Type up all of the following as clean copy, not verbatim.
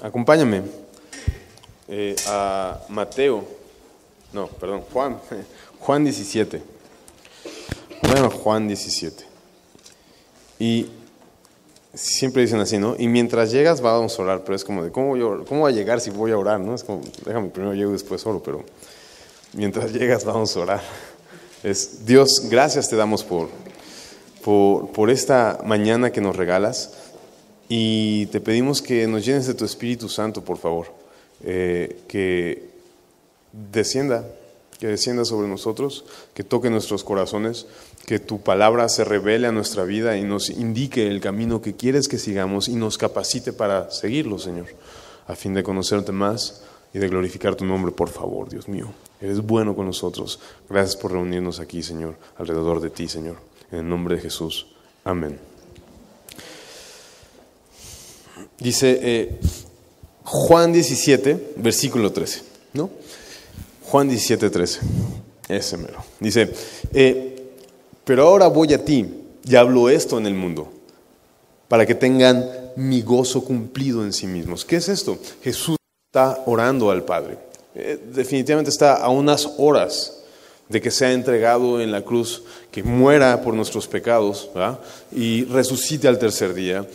Acompáñame a Juan 17. Bueno, Juan 17. Y siempre dicen así, ¿no? Y mientras llegas vamos a orar, pero es como de, ¿cómo voy a llegar si voy a orar, no? Es como, déjame primero llego y después oro, pero mientras llegas vamos a orar. Dios, gracias te damos por esta mañana que nos regalas y te pedimos que nos llenes de tu Espíritu Santo, por favor, que descienda sobre nosotros, que toque nuestros corazones, que tu palabra se revele a nuestra vida y nos indique el camino que quieres que sigamos y nos capacite para seguirlo, Señor, a fin de conocerte más y de glorificar tu nombre, por favor, Dios mío. Eres bueno con nosotros. Gracias por reunirnos aquí, Señor, alrededor de ti, Señor. En el nombre de Jesús. Amén. Dice Juan 17, versículo 13, ¿no? Juan 17, 13. Ese mero. Dice, pero ahora voy a ti y hablo esto en el mundo, para que tengan mi gozo cumplido en sí mismos. ¿Qué es esto? Jesús está orando al Padre. Definitivamente está a unas horas de que sea entregado en la cruz, que muera por nuestros pecados, ¿verdad? Y resucite al tercer día.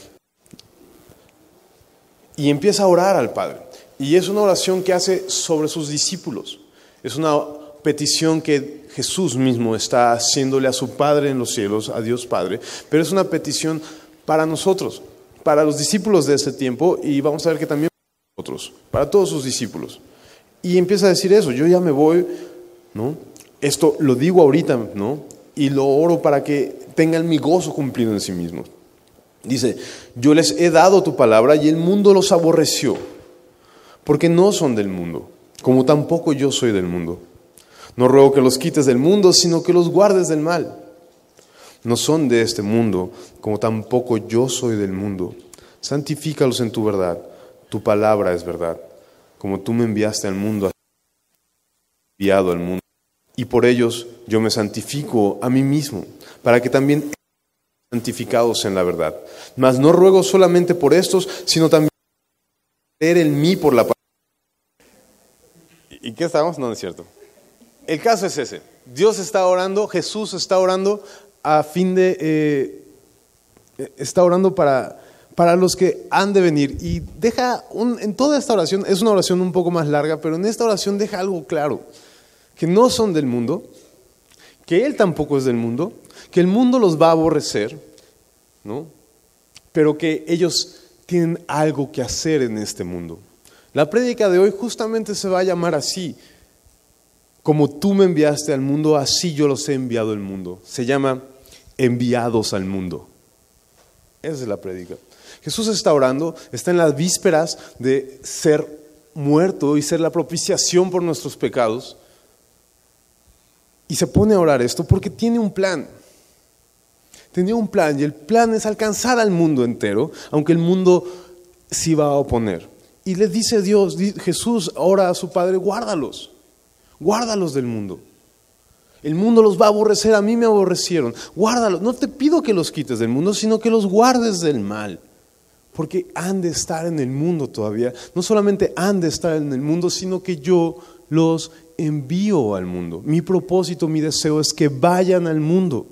Y empieza a orar al Padre. Y es una oración que hace sobre sus discípulos. Es una petición que Jesús mismo está haciéndole a su Padre en los cielos, a Dios Padre. Pero es una petición para nosotros, para los discípulos de ese tiempo, y vamos a ver que también para nosotros, para todos sus discípulos. Y empieza a decir eso, yo ya me voy, ¿no? Esto lo digo ahorita, ¿no? Y lo oro para que tengan mi gozo cumplido en sí mismos. Dice, yo les he dado tu palabra y el mundo los aborreció, porque no son del mundo, como tampoco yo soy del mundo. No ruego que los quites del mundo, sino que los guardes del mal. No son de este mundo, como tampoco yo soy del mundo. Santifícalos en tu verdad, tu palabra es verdad. Como tú me enviaste al mundo, enviado al mundo. Y por ellos yo me santifico a mí mismo, para que también estén santificados en la verdad. Mas no ruego solamente por estos, sino también creer en mí por la palabra. ¿Y qué estábamos? No es cierto. El caso es ese. Dios está orando, Jesús está orando está orando para los que han de venir. Y en toda esta oración, es una oración un poco más larga, pero en esta oración deja algo claro. Que no son del mundo, que Él tampoco es del mundo, que el mundo los va a aborrecer, ¿no? Pero que ellos tienen algo que hacer en este mundo. La prédica de hoy justamente se va a llamar así: como tú me enviaste al mundo, así yo los he enviado al mundo. Se llama enviados al mundo. Esa es la prédica. Jesús está orando, está en las vísperas de ser muerto y ser la propiciación por nuestros pecados. Y se pone a orar esto porque tiene un plan. Tenía un plan, y el plan es alcanzar al mundo entero, aunque el mundo sí va a oponer. Y le dice Dios, Jesús ora a su Padre, guárdalos del mundo. El mundo los va a aborrecer, a mí me aborrecieron. Guárdalos, no te pido que los quites del mundo, sino que los guardes del mal. Porque han de estar en el mundo todavía. No solamente han de estar en el mundo, sino que yo los envío al mundo. Mi propósito, mi deseo es que vayan al mundo.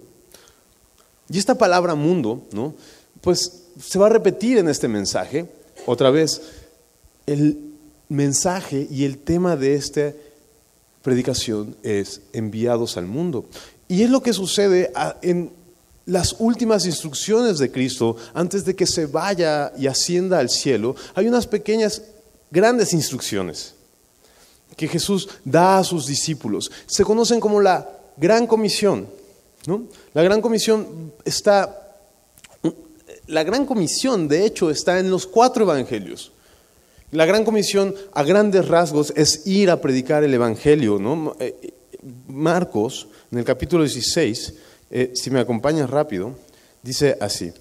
Y esta palabra mundo, ¿no? Pues se va a repetir en este mensaje. Otra vez, el mensaje y el tema de esta predicación es enviados al mundo. Y es lo que sucede en las últimas instrucciones de Cristo antes de que se vaya y ascienda al cielo. Hay unas pequeñas, grandes instrucciones que Jesús da a sus discípulos. Se conocen como la Gran Comisión, ¿no? La Gran Comisión de hecho está en los 4 evangelios. La Gran Comisión a grandes rasgos es ir a predicar el evangelio, ¿no? Marcos, en el capítulo 16, si me acompañas rápido, dice así,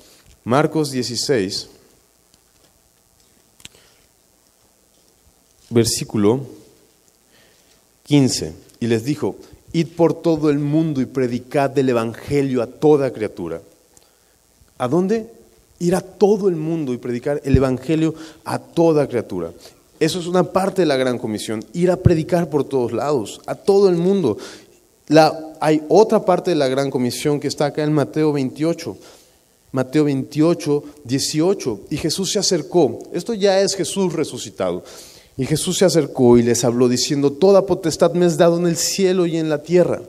Marcos 16, versículo 15, y les dijo, id por todo el mundo y predicad el evangelio a toda criatura. ¿A dónde? Ir a todo el mundo y predicar el evangelio a toda criatura. Eso es una parte de la gran comisión, ir a predicar por todos lados, a todo el mundo. Hay otra parte de la gran comisión que está acá en Mateo 28. Mateo 28, 18. Y Jesús se acercó. Esto ya es Jesús resucitado. Y Jesús se acercó y les habló diciendo: toda potestad me es dado en el cielo y en la tierra.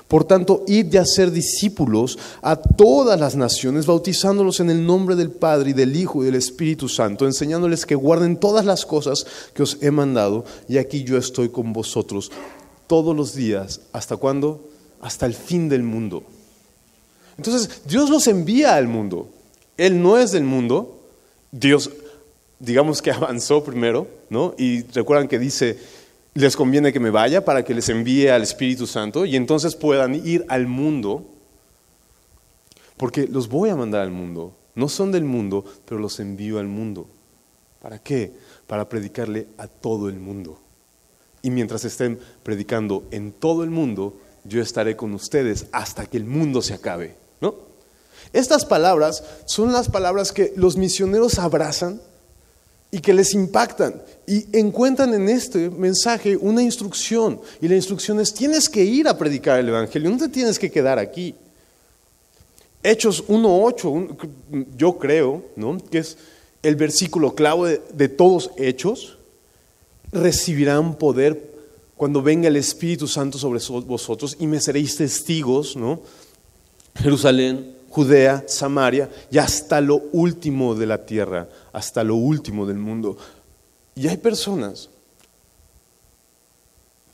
Por tanto, id y hacer discípulos a todas las naciones, bautizándolos en el nombre del Padre y del Hijo y del Espíritu Santo, enseñándoles que guarden todas las cosas que os he mandado. Y aquí yo estoy con vosotros todos los días. ¿Hasta cuándo? Hasta el fin del mundo. Entonces, Dios los envía al mundo. Él no es del mundo. Dios, digamos que avanzó primero, ¿no? Y recuerdan que dice: les conviene que me vaya para que les envíe al Espíritu Santo y entonces puedan ir al mundo, porque los voy a mandar al mundo. No son del mundo, pero los envío al mundo. ¿Para qué? Para predicarle a todo el mundo. Y mientras estén predicando en todo el mundo, yo estaré con ustedes hasta que el mundo se acabe, ¿no? Estas palabras son las palabras que los misioneros abrazan y que les impactan, y encuentran en este mensaje una instrucción, y la instrucción es: tienes que ir a predicar el evangelio, no te tienes que quedar aquí. Hechos 1:8, yo creo, ¿no?, que es el versículo clave de todos Hechos. Recibirán poder cuando venga el Espíritu Santo sobre vosotros y me seréis testigos, ¿no? Jerusalén, Judea, Samaria y hasta lo último de la tierra, hasta lo último del mundo. Y hay personas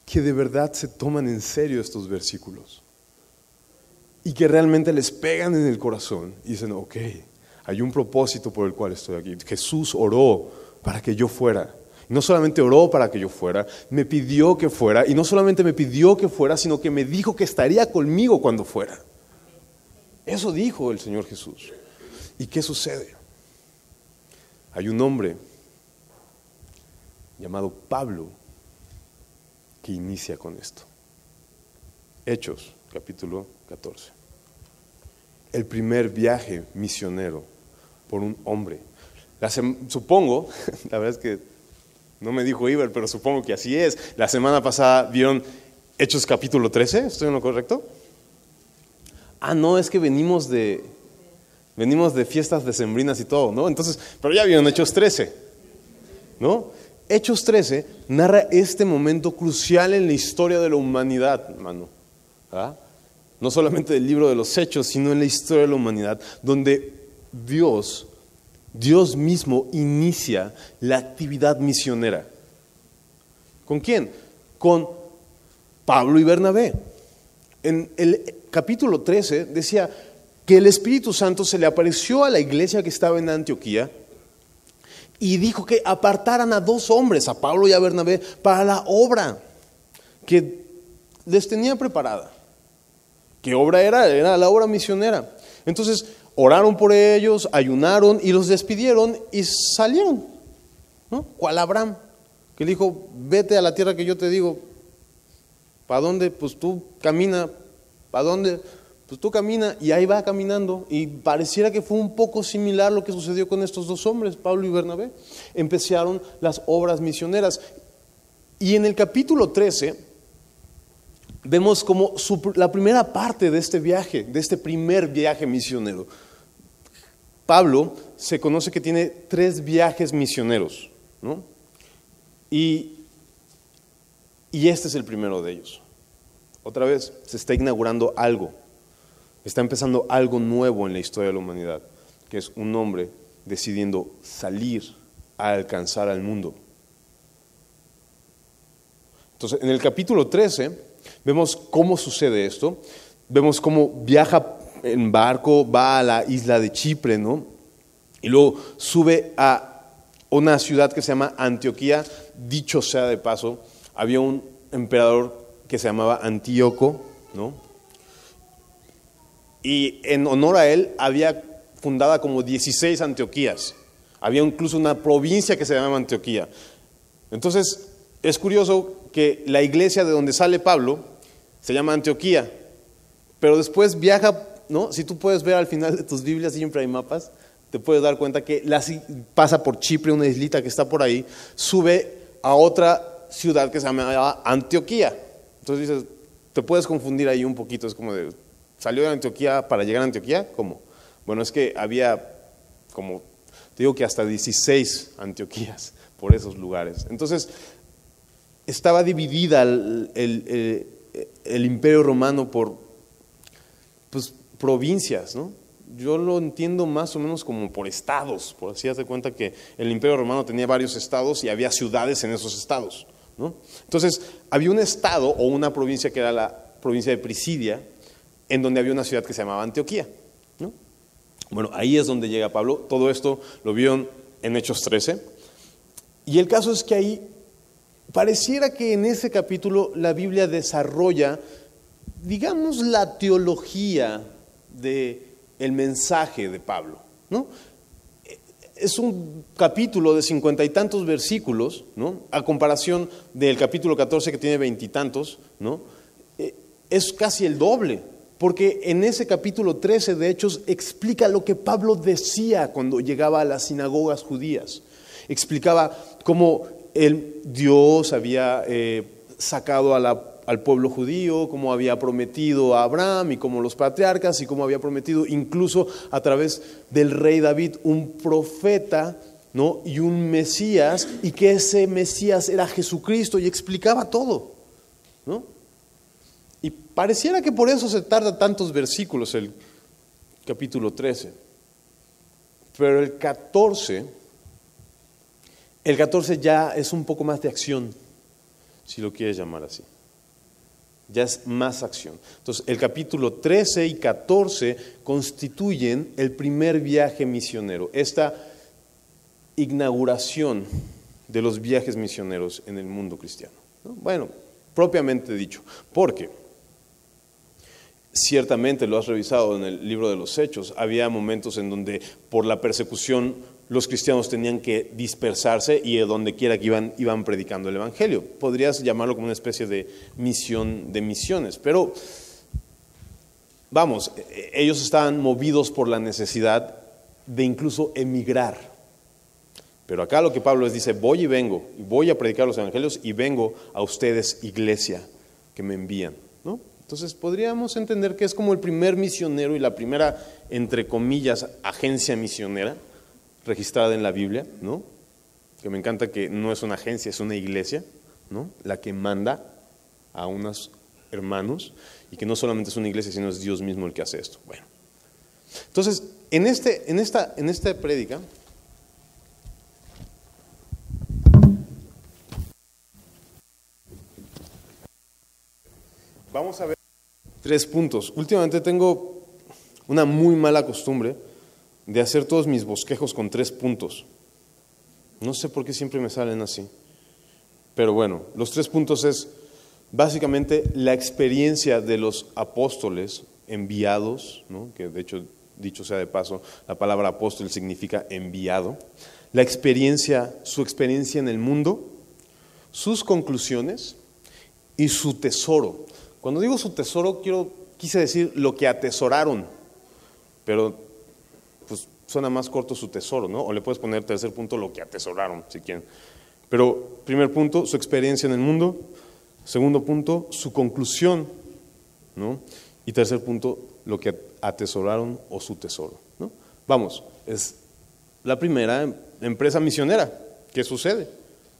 que de verdad se toman en serio estos versículos y que realmente les pegan en el corazón y dicen: ok, hay un propósito por el cual estoy aquí. Jesús oró para que yo fuera. No solamente oró para que yo fuera, me pidió que fuera, y no solamente me pidió que fuera, sino que me dijo que estaría conmigo cuando fuera. Eso dijo el Señor Jesús. ¿Y qué sucede? Hay un hombre llamado Pablo que inicia con esto. Hechos, capítulo 14. El primer viaje misionero por un hombre. Supongo, la verdad es que no me dijo Iber, pero supongo que así es. La semana pasada vieron Hechos capítulo 13, ¿estoy en lo correcto? No, es que venimos de fiestas decembrinas y todo, ¿no? Entonces, pero ya vieron Hechos 13, ¿no? Hechos 13 narra este momento crucial en la historia de la humanidad, hermano. ¿Ah? No solamente del libro de los Hechos, sino en la historia de la humanidad, donde Dios mismo inicia la actividad misionera. ¿Con quién? Con Pablo y Bernabé. En el capítulo 13 decía que el Espíritu Santo se le apareció a la iglesia que estaba en Antioquía y dijo que apartaran a 2 hombres, a Pablo y a Bernabé, para la obra que les tenía preparada. ¿Qué obra era? Era la obra misionera. Entonces oraron por ellos, ayunaron y los despidieron y salieron, ¿no? Cual Abraham, que le dijo: vete a la tierra que yo te digo. ¿Para dónde? Pues tú camina. ¿Para dónde? Pues tú camina. Y ahí va caminando. Y pareciera que fue un poco similar lo que sucedió con estos 2 hombres, Pablo y Bernabé. Empezaron las obras misioneras. Y en el capítulo 13 vemos como la primera parte de este viaje, de este primer viaje misionero. Pablo se conoce que tiene 3 viajes misioneros, ¿no? Y este es el primero de ellos. Otra vez, se está inaugurando algo. Está empezando algo nuevo en la historia de la humanidad, que es un hombre decidiendo salir a alcanzar al mundo. Entonces, en el capítulo 13 vemos cómo sucede esto. Vemos cómo viaja en barco, va a la isla de Chipre, ¿no? Y luego sube a una ciudad que se llama Antioquía. Dicho sea de paso, había un emperador que se llamaba Antíoco, ¿no? Y en honor a él había fundada como 16 Antioquías. Había incluso una provincia que se llamaba Antioquía. Entonces, es curioso que la iglesia de donde sale Pablo se llama Antioquía, pero después viaja, ¿no? Si tú puedes ver al final de tus Biblias, siempre hay mapas, te puedes dar cuenta que pasa por Chipre, una islita que está por ahí, sube a otra ciudad que se llama Antioquía. Entonces dices, te puedes confundir ahí un poquito, es como de, ¿salió de Antioquía para llegar a Antioquía? ¿Cómo? Bueno, es que había como, te digo que hasta 16 Antioquías por esos lugares. Entonces, estaba dividida el Imperio Romano por pues, provincias, ¿no? Yo lo entiendo más o menos como por estados, por así hacer cuenta que el Imperio Romano tenía varios estados y había ciudades en esos estados, ¿no? Entonces, había un estado o una provincia que era la provincia de Prisidia, en donde había una ciudad que se llamaba Antioquía, ¿no? Bueno, ahí es donde llega Pablo. Todo esto lo vieron en Hechos 13. Y el caso es que ahí pareciera que en ese capítulo la Biblia desarrolla, digamos, la teología del mensaje de Pablo, ¿no? Es un capítulo de 50 y tantos versículos, ¿no? A comparación del capítulo 14 que tiene 20 y tantos, ¿no? Es casi el doble, porque en ese capítulo 13 de Hechos explica lo que Pablo decía cuando llegaba a las sinagogas judías. Explicaba cómo Dios había sacado al pueblo judío, cómo había prometido a Abraham y como los patriarcas, y cómo había prometido incluso a través del rey David un profeta, ¿no? Y un Mesías, y que ese Mesías era Jesucristo, y explicaba todo, ¿no? Y pareciera que por eso se tarda tantos versículos el capítulo 13. Pero el 14 ya es un poco más de acción, si lo quieres llamar así. Ya es más acción. Entonces, el capítulo 13 y 14 constituyen el primer viaje misionero, esta inauguración de los viajes misioneros en el mundo cristiano, ¿no? Bueno, propiamente dicho, porque ciertamente lo has revisado en el libro de los Hechos, había momentos en donde por la persecución los cristianos tenían que dispersarse y de donde quiera que iban predicando el evangelio. Podrías llamarlo como una especie de misión de misiones, pero vamos, ellos estaban movidos por la necesidad de incluso emigrar. Pero acá lo que Pablo les dice, voy y vengo, y voy a predicar los evangelios y vengo a ustedes, iglesia, que me envían, ¿no? Entonces podríamos entender que es como el primer misionero y la primera, entre comillas, agencia misionera registrada en la Biblia, ¿no? Que me encanta que no es una agencia, es una iglesia, ¿no? La que manda a unos hermanos, y que no solamente es una iglesia, sino es Dios mismo el que hace esto. Bueno, entonces, en esta prédica vamos a ver 3 puntos. Últimamente tengo una muy mala costumbre de hacer todos mis bosquejos con 3 puntos. No sé por qué siempre me salen así. Pero bueno, los 3 puntos es básicamente la experiencia de los apóstoles enviados, ¿no? Que de hecho, dicho sea de paso, la palabra apóstol significa enviado. La experiencia, su experiencia en el mundo, sus conclusiones y su tesoro. Cuando digo su tesoro, quise decir lo que atesoraron, pero pues suena más corto su tesoro, ¿no? O le puedes poner tercer punto, lo que atesoraron, si quieren. Pero primer punto, su experiencia en el mundo. Segundo punto, su conclusión, ¿no? Y tercer punto, lo que atesoraron o su tesoro, ¿no? Vamos, es la primera empresa misionera. ¿Qué sucede?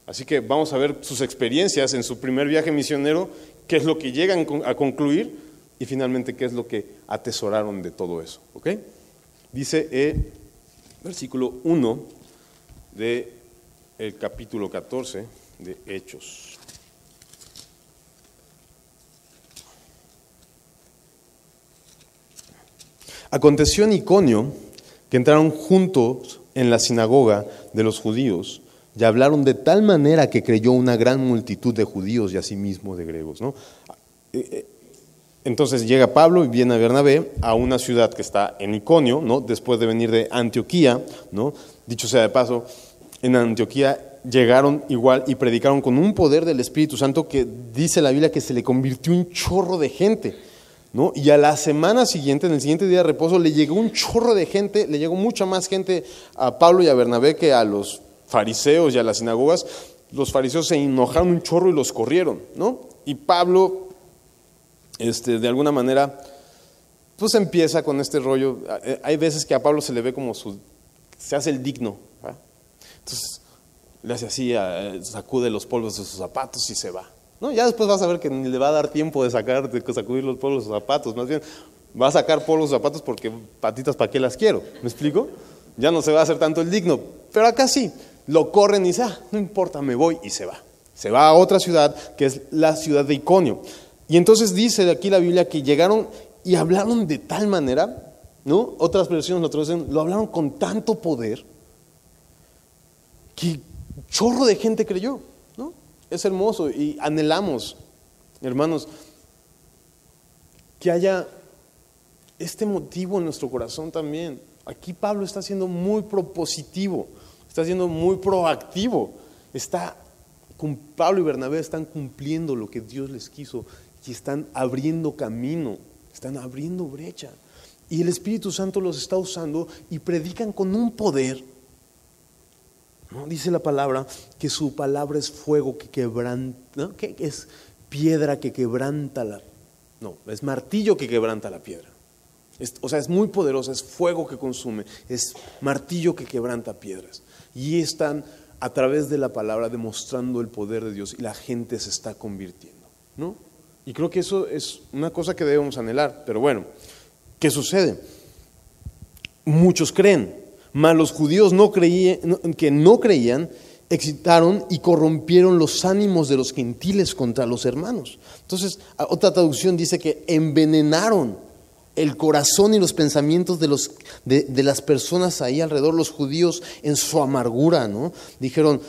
Así que vamos a ver sus experiencias en su primer viaje misionero, qué es lo que llegan a concluir y finalmente qué es lo que atesoraron de todo eso, ¿ok? Dice versículo 1 del capítulo 14 de Hechos. Aconteció en Iconio que entraron juntos en la sinagoga de los judíos y hablaron de tal manera que creyó una gran multitud de judíos y asimismo de griegos, ¿no? Entonces llega Pablo y viene a Bernabé a una ciudad que está en Iconio, ¿no? Después de venir de Antioquía, ¿no? Dicho sea de paso, en Antioquía llegaron igual y predicaron con un poder del Espíritu Santo que dice la Biblia que se le convirtió un chorro de gente, ¿no? Y a la semana siguiente, en el siguiente día de reposo, le llegó un chorro de gente, le llegó mucha más gente a Pablo y a Bernabé que a los fariseos y a las sinagogas. Los fariseos se enojaron un chorro y los corrieron, ¿no? Y Pablo, de alguna manera, pues empieza con este rollo. Hay veces que a Pablo se le ve como se hace el digno, ¿verdad? Entonces le hace así, sacude los polvos de sus zapatos y se va, ¿no? Ya después vas a ver que ni le va a dar tiempo de sacudir los polvos de sus zapatos. Más bien va a sacar polvos de sus zapatos porque patitas, ¿para qué las quiero? ¿Me explico? Ya no se va a hacer tanto el digno. Pero acá sí, lo corren y dice, no importa, me voy, y se va. Se va a otra ciudad, que es la ciudad de Iconio. Y entonces dice de aquí la Biblia que llegaron y hablaron de tal manera, ¿no? Otras versiones lo traducen, lo hablaron con tanto poder que chorro de gente creyó, ¿no? Es hermoso y anhelamos, hermanos, que haya este motivo en nuestro corazón también. Aquí Pablo está siendo muy propositivo, está siendo muy proactivo. Pablo y Bernabé están cumpliendo lo que Dios les quiso y están abriendo camino, están abriendo brecha. Y el Espíritu Santo los está usando y predican con un poder, ¿no? Dice la palabra que su palabra es fuego que quebranta, ¿no? Que es piedra que quebranta es martillo que quebranta la piedra. Es muy poderosa, es fuego que consume, es martillo que quebranta piedras. Y están a través de la palabra demostrando el poder de Dios y la gente se está convirtiendo, ¿no? Y creo que eso es una cosa que debemos anhelar. Pero bueno, ¿qué sucede? Muchos creen, mas los judíos que no creían, excitaron y corrompieron los ánimos de los gentiles contra los hermanos. Entonces, otra traducción dice que envenenaron el corazón y los pensamientos de las personas ahí alrededor, los judíos en su amargura, ¿no? Dijeron,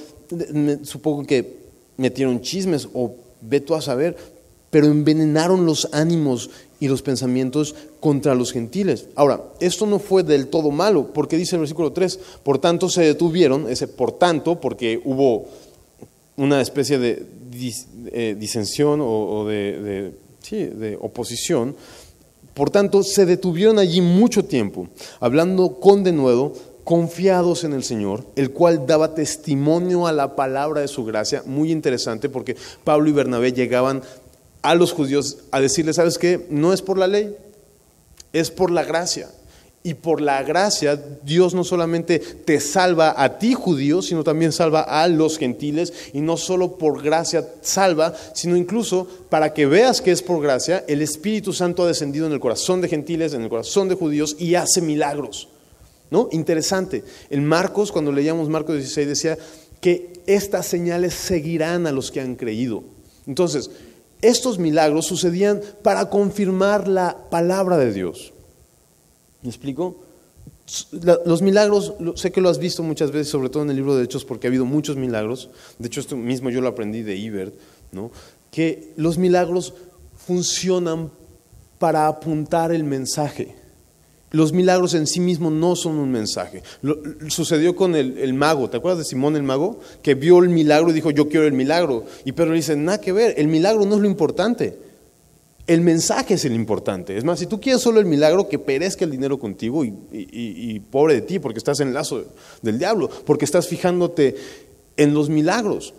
supongo que metieron chismes o ve tú a saber, pero envenenaron los ánimos y los pensamientos contra los gentiles. Ahora, esto no fue del todo malo, porque dice el versículo 3, por tanto se detuvieron, ese por tanto, porque hubo una especie de disensión o de oposición. Por tanto, se detuvieron allí mucho tiempo, hablando con denuedo, confiados en el Señor, el cual daba testimonio a la palabra de su gracia. Muy interesante, porque Pablo y Bernabé llegaban a los judíos a decirles, ¿sabes qué? No es por la ley, es por la gracia. Y por la gracia, Dios no solamente te salva a ti, judío, sino también salva a los gentiles. Y no solo por gracia salva, sino incluso para que veas que es por gracia, el Espíritu Santo ha descendido en el corazón de gentiles, en el corazón de judíos y hace milagros, ¿no? Interesante. En Marcos, cuando leíamos Marcos 16, decía que estas señales seguirán a los que han creído. Entonces, estos milagros sucedían para confirmar la palabra de Dios. ¿Me explico? Los milagros, sé que lo has visto muchas veces, sobre todo en el libro de Hechos, porque ha habido muchos milagros. De hecho, esto mismo yo lo aprendí de Ibert, ¿no? Que los milagros funcionan para apuntar el mensaje. Los milagros en sí mismos no son un mensaje. Sucedió con el mago, ¿te acuerdas de Simón el mago? Que vio el milagro y dijo, yo quiero el milagro. Y Pedro le dice, nada que ver, el milagro no es lo importante. El mensaje es el importante. Es más, si tú quieres solo el milagro, que perezca el dinero contigo y pobre de ti, porque estás en el lazo del diablo, porque estás fijándote en los milagros.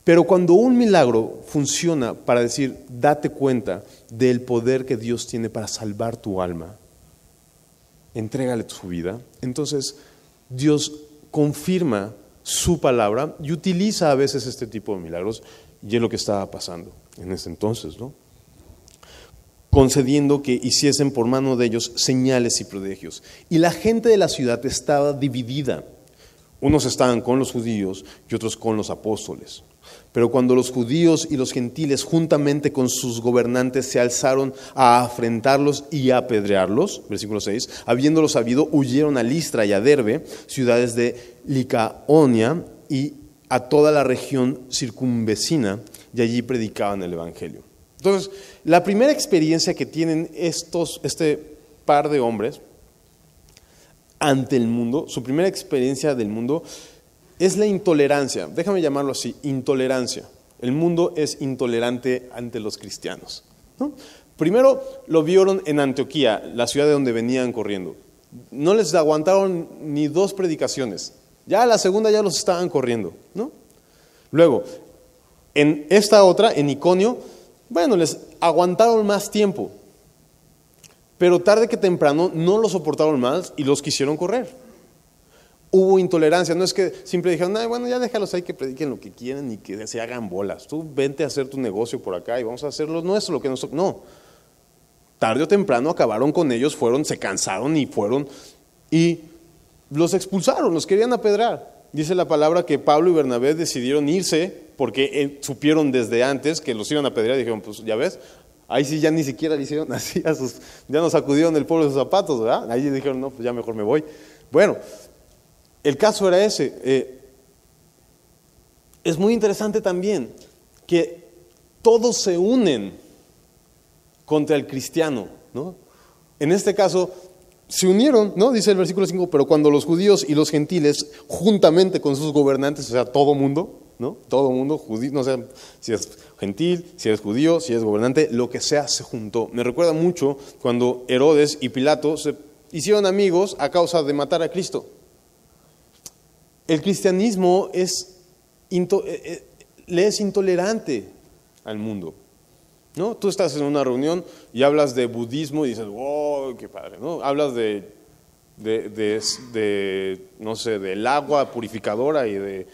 Pero cuando un milagro funciona para decir, date cuenta del poder que Dios tiene para salvar tu alma, entrégale tu vida, entonces Dios confirma su palabra y utiliza a veces este tipo de milagros, y es lo que estaba pasando en ese entonces, ¿no? Concediendo que hiciesen por mano de ellos señales y prodigios. Y la gente de la ciudad estaba dividida. Unos estaban con los judíos y otros con los apóstoles. Pero cuando los judíos y los gentiles, juntamente con sus gobernantes, se alzaron a afrentarlos y a apedrearlos, versículo 6, habiéndolo sabido, huyeron a Listra y a Derbe, ciudades de Licaonia, y a toda la región circunvecina, y allí predicaban el evangelio. Entonces, la primera experiencia que tienen este par de hombres ante el mundo, su primera experiencia del mundo, es la intolerancia. Déjame llamarlo así, intolerancia. El mundo es intolerante ante los cristianos, ¿no? Primero lo vieron en Antioquía, la ciudad de donde venían corriendo. No les aguantaron ni 2 predicaciones. Ya a la segunda ya los estaban corriendo, ¿no? Luego, en esta otra, en Iconio, bueno, les aguantaron más tiempo. Pero tarde que temprano no lo soportaron más y los quisieron correr. Hubo intolerancia, no es que siempre dijeron, "Ay, bueno, ya déjalos ahí que prediquen lo que quieran y que se hagan bolas. Tú vente a hacer tu negocio por acá y vamos a hacer lo nuestro, lo que nosotros..." No. Tarde o temprano acabaron con ellos, se cansaron y los expulsaron, los querían apedrear. Dice la palabra que Pablo y Bernabé decidieron irse porque supieron desde antes que los iban a apedrear y dijeron, pues ya ves, ahí sí ya ni siquiera le hicieron así, ya nos sacudieron el polvo de sus zapatos, ¿verdad? Ahí dijeron, no, pues ya mejor me voy. Bueno, el caso era ese. Es muy interesante también que todos se unen contra el cristiano, ¿no? En este caso, se unieron, ¿no? Dice el versículo 5, pero cuando los judíos y los gentiles, juntamente con sus gobernantes, o sea, todo mundo, ¿no? Todo mundo, judío, no sé si es gentil, si eres judío, si eres gobernante, lo que sea, se juntó. Me recuerda mucho cuando Herodes y Pilato se hicieron amigos a causa de matar a Cristo. El cristianismo le es intolerante al mundo, ¿no? Tú estás en una reunión y hablas de budismo y dices, wow, qué padre, ¿no? Hablas de no sé, del agua purificadora y de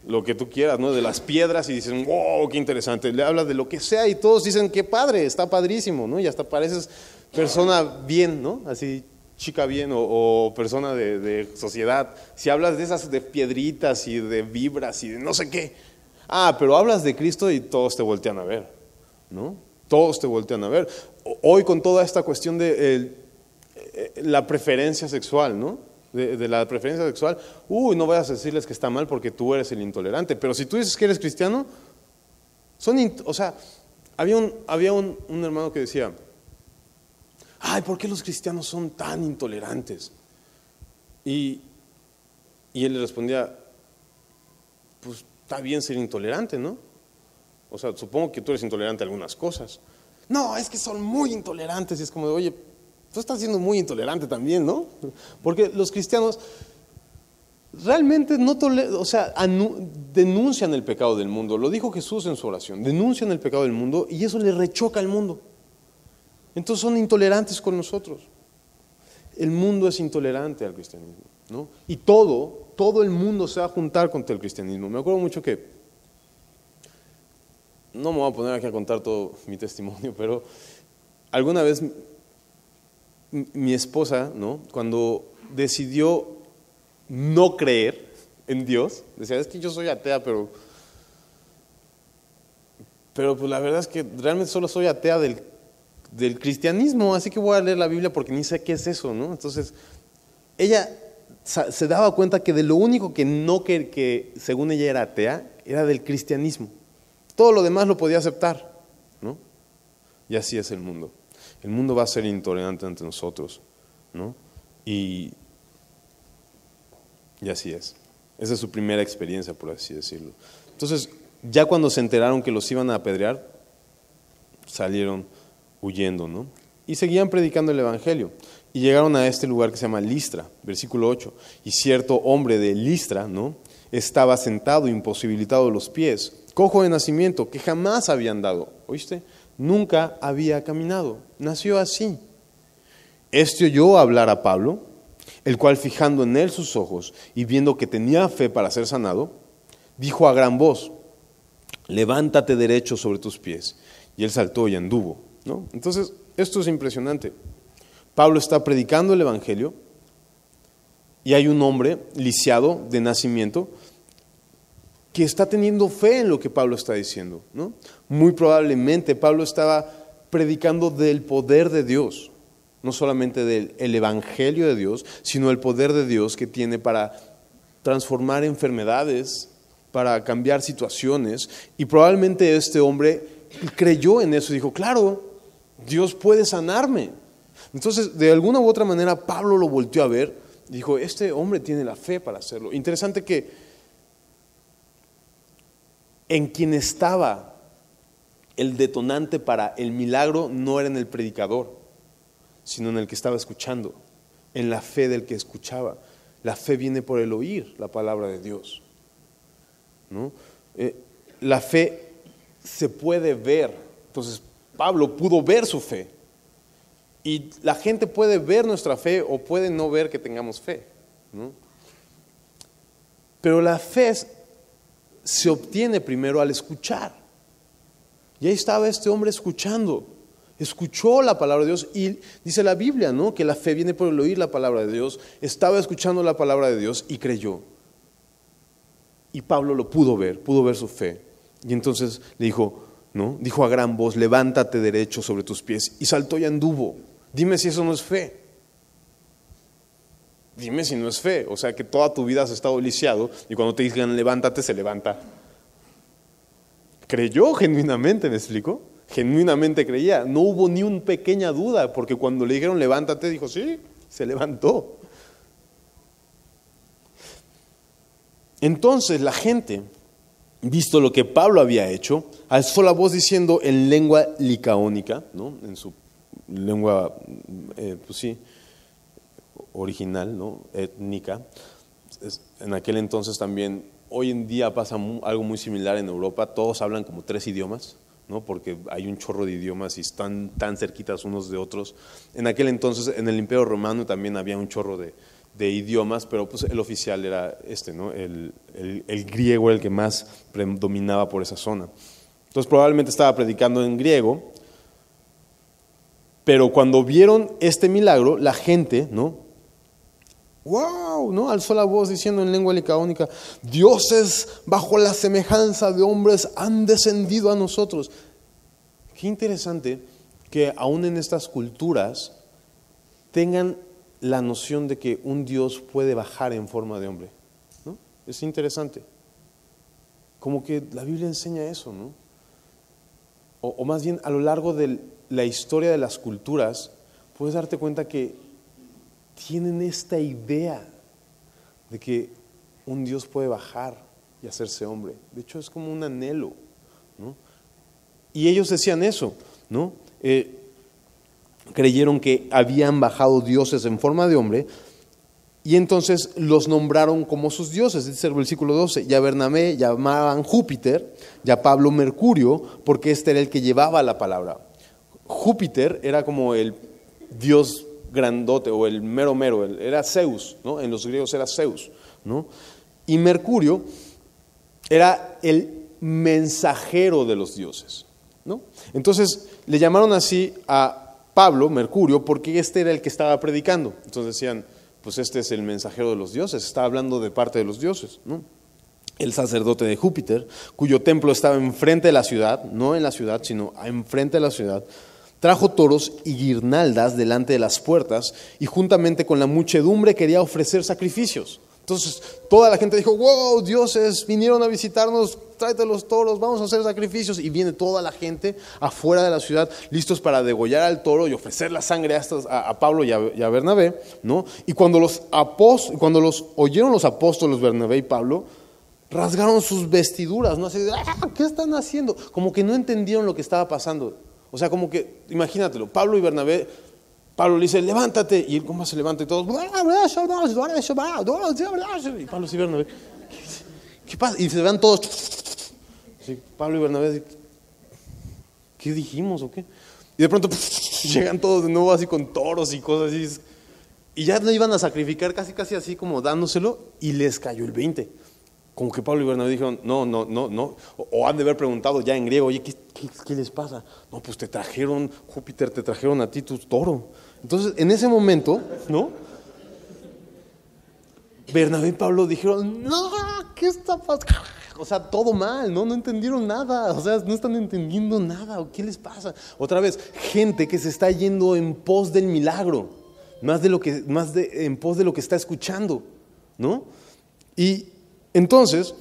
lo que tú quieras, ¿no? De las piedras y dices, wow, qué interesante. Le hablas de lo que sea y todos dicen, qué padre, está padrísimo, ¿no? Y hasta pareces persona bien, ¿no? Así, chica bien o persona de sociedad. Si hablas de esas de piedritas y de vibras y de no sé qué. Pero hablas de Cristo y todos te voltean a ver, ¿no? Todos te voltean a ver. Hoy con toda esta cuestión de la preferencia sexual, ¿no? De la preferencia sexual, no vayas a decirles que está mal porque tú eres el intolerante. Pero si tú dices que eres cristiano, o sea, había un hermano que decía, ¿por qué los cristianos son tan intolerantes? Y él le respondía, pues está bien ser intolerante, ¿no? O sea, supongo que tú eres intolerante a algunas cosas. No, es que son muy intolerantes. Y es como de, oye, tú estás siendo muy intolerante también, ¿no? Porque los cristianos realmente no denuncian el pecado del mundo. Lo dijo Jesús en su oración. Denuncian el pecado del mundo y eso le rechoca al mundo. Entonces son intolerantes con nosotros. El mundo es intolerante al cristianismo, ¿no? Y todo el mundo se va a juntar contra el cristianismo. Me acuerdo mucho que, no me voy a poner aquí a contar todo mi testimonio, pero alguna vez mi esposa, ¿no? Cuando decidió no creer en Dios, decía, es que yo soy atea, pero pues la verdad es que realmente solo soy atea del cristianismo, así que voy a leer la Biblia porque ni sé qué es eso, ¿no? Entonces, ella se daba cuenta que de lo único que según ella era atea, era del cristianismo. Todo lo demás lo podía aceptar, ¿no? Y así es el mundo. El mundo va a ser intolerante ante nosotros, ¿no? Y así es. Esa es su primera experiencia, por así decirlo. Entonces, ya cuando se enteraron que los iban a apedrear, salieron huyendo, ¿no? Y seguían predicando el evangelio. Y llegaron a este lugar que se llama Listra, versículo 8. Y cierto hombre de Listra, ¿no? Estaba sentado, imposibilitado de los pies, cojo de nacimiento, que jamás había andado. ¿Oíste? Nunca había caminado. Nació así. Este oyó hablar a Pablo, el cual fijando en él sus ojos y viendo que tenía fe para ser sanado, dijo a gran voz, levántate derecho sobre tus pies. Y él saltó y anduvo, ¿no? Entonces, esto es impresionante. Pablo está predicando el evangelio y hay un hombre lisiado de nacimiento que está teniendo fe en lo que Pablo está diciendo, ¿no? Muy probablemente Pablo estaba predicando del poder de Dios, no solamente del evangelio de Dios, sino el poder de Dios que tiene para transformar enfermedades, para cambiar situaciones. Y probablemente este hombre creyó en eso y dijo, claro, Dios puede sanarme. Entonces, de alguna u otra manera, Pablo lo volteó a ver y dijo, este hombre tiene la fe para hacerlo. Interesante que en quien estaba el detonante para el milagro no era en el predicador, sino en el que estaba escuchando, en la fe del que escuchaba. La fe viene por el oír la palabra de Dios, ¿no? La fe se puede ver. Entonces Pablo pudo ver su fe, y la gente puede ver nuestra fe o puede no ver que tengamos fe, ¿no? Pero la fe se obtiene primero al escuchar. Y ahí estaba este hombre escuchando, escuchó la palabra de Dios, y dice la Biblia, ¿no?, que la fe viene por el oír la palabra de Dios. Estaba escuchando la palabra de Dios y creyó. Y Pablo lo pudo ver su fe. Y entonces le dijo, ¿no?, dijo a gran voz: levántate derecho sobre tus pies. Y saltó y anduvo. Dime si eso no es fe. Dime si no es fe. O sea, que toda tu vida has estado lisiado y cuando te digan levántate, se levanta. Creyó genuinamente, ¿me explico? Genuinamente creía. No hubo ni una pequeña duda, porque cuando le dijeron levántate, dijo sí, se levantó. Entonces la gente, visto lo que Pablo había hecho, alzó la voz diciendo en lengua licaónica, ¿no?, en su lengua, pues sí, original, ¿no?, étnica. En aquel entonces también, hoy en día pasa algo muy similar en Europa. Todos hablan como 3 idiomas, ¿no?, porque hay un chorro de idiomas y están tan cerquitas unos de otros. En aquel entonces, en el Imperio Romano también había un chorro de idiomas, pero pues el oficial era ¿no?, el griego era el que más predominaba por esa zona. Entonces probablemente estaba predicando en griego, pero cuando vieron este milagro, la gente, ¿no?, ¡wow!, ¿no?, alzó la voz diciendo en lengua licaónica: dioses bajo la semejanza de hombres han descendido a nosotros. Qué interesante que aún en estas culturas tengan la noción de que un Dios puede bajar en forma de hombre, ¿no? Es interesante. Como que la Biblia enseña eso, ¿no? O más bien, a lo largo de la historia de las culturas, puedes darte cuenta que tienen esta idea de que un Dios puede bajar y hacerse hombre. De hecho, es como un anhelo, ¿no? Y ellos decían eso, ¿no? Creyeron que habían bajado dioses en forma de hombre, y entonces los nombraron como sus dioses. Dice el versículo 12: y a Bernabé llamaban Júpiter, y a Pablo Mercurio, porque este era el que llevaba la palabra. Júpiter era como el dios grandote, o el mero, era Zeus, ¿no? En los griegos era Zeus, ¿no? Y Mercurio era el mensajero de los dioses, ¿no? Entonces le llamaron así a Pablo, Mercurio, porque este era el que estaba predicando. Entonces decían, pues este es el mensajero de los dioses, está hablando de parte de los dioses, ¿no? El sacerdote de Júpiter, cuyo templo estaba enfrente de la ciudad, no en la ciudad, sino enfrente de la ciudad, trajo toros y guirnaldas delante de las puertas, y juntamente con la muchedumbre quería ofrecer sacrificios. Entonces toda la gente dijo: wow, dioses vinieron a visitarnos, tráete los toros, vamos a hacer sacrificios. Y viene toda la gente afuera de la ciudad, listos para degollar al toro y ofrecer la sangre a Pablo y a Bernabé, ¿no? Y cuando los oyeron los apóstoles Bernabé y Pablo, rasgaron sus vestiduras, ¿no? Así de, ¿qué están haciendo? Como que no entendieron lo que estaba pasando. O sea, como que, imagínatelo, Pablo y Bernabé, Pablo le dice, levántate, y él cómo se levanta y todos, y Pablo y Bernabé, ¿qué pasa? Y se van todos, sí, Pablo y Bernabé, ¿qué dijimos o qué? Y de pronto llegan todos de nuevo así con toros y cosas así, y ya lo iban a sacrificar casi así como dándoselo, y les cayó el 20. Como que Pablo y Bernabé dijeron, no, o han de haber preguntado ya en griego, oye, ¿qué les pasa? No, pues te trajeron, Júpiter, te trajeron a ti tu toro. Entonces, en ese momento, ¿no? Bernabé y Pablo dijeron, no, ¿qué está pasando? O sea, todo mal, ¿no? No entendieron nada, o sea, no están entendiendo nada, ¿qué les pasa? Otra vez, gente que se está yendo en pos del milagro, en pos de lo que está escuchando, ¿no? Y entonces,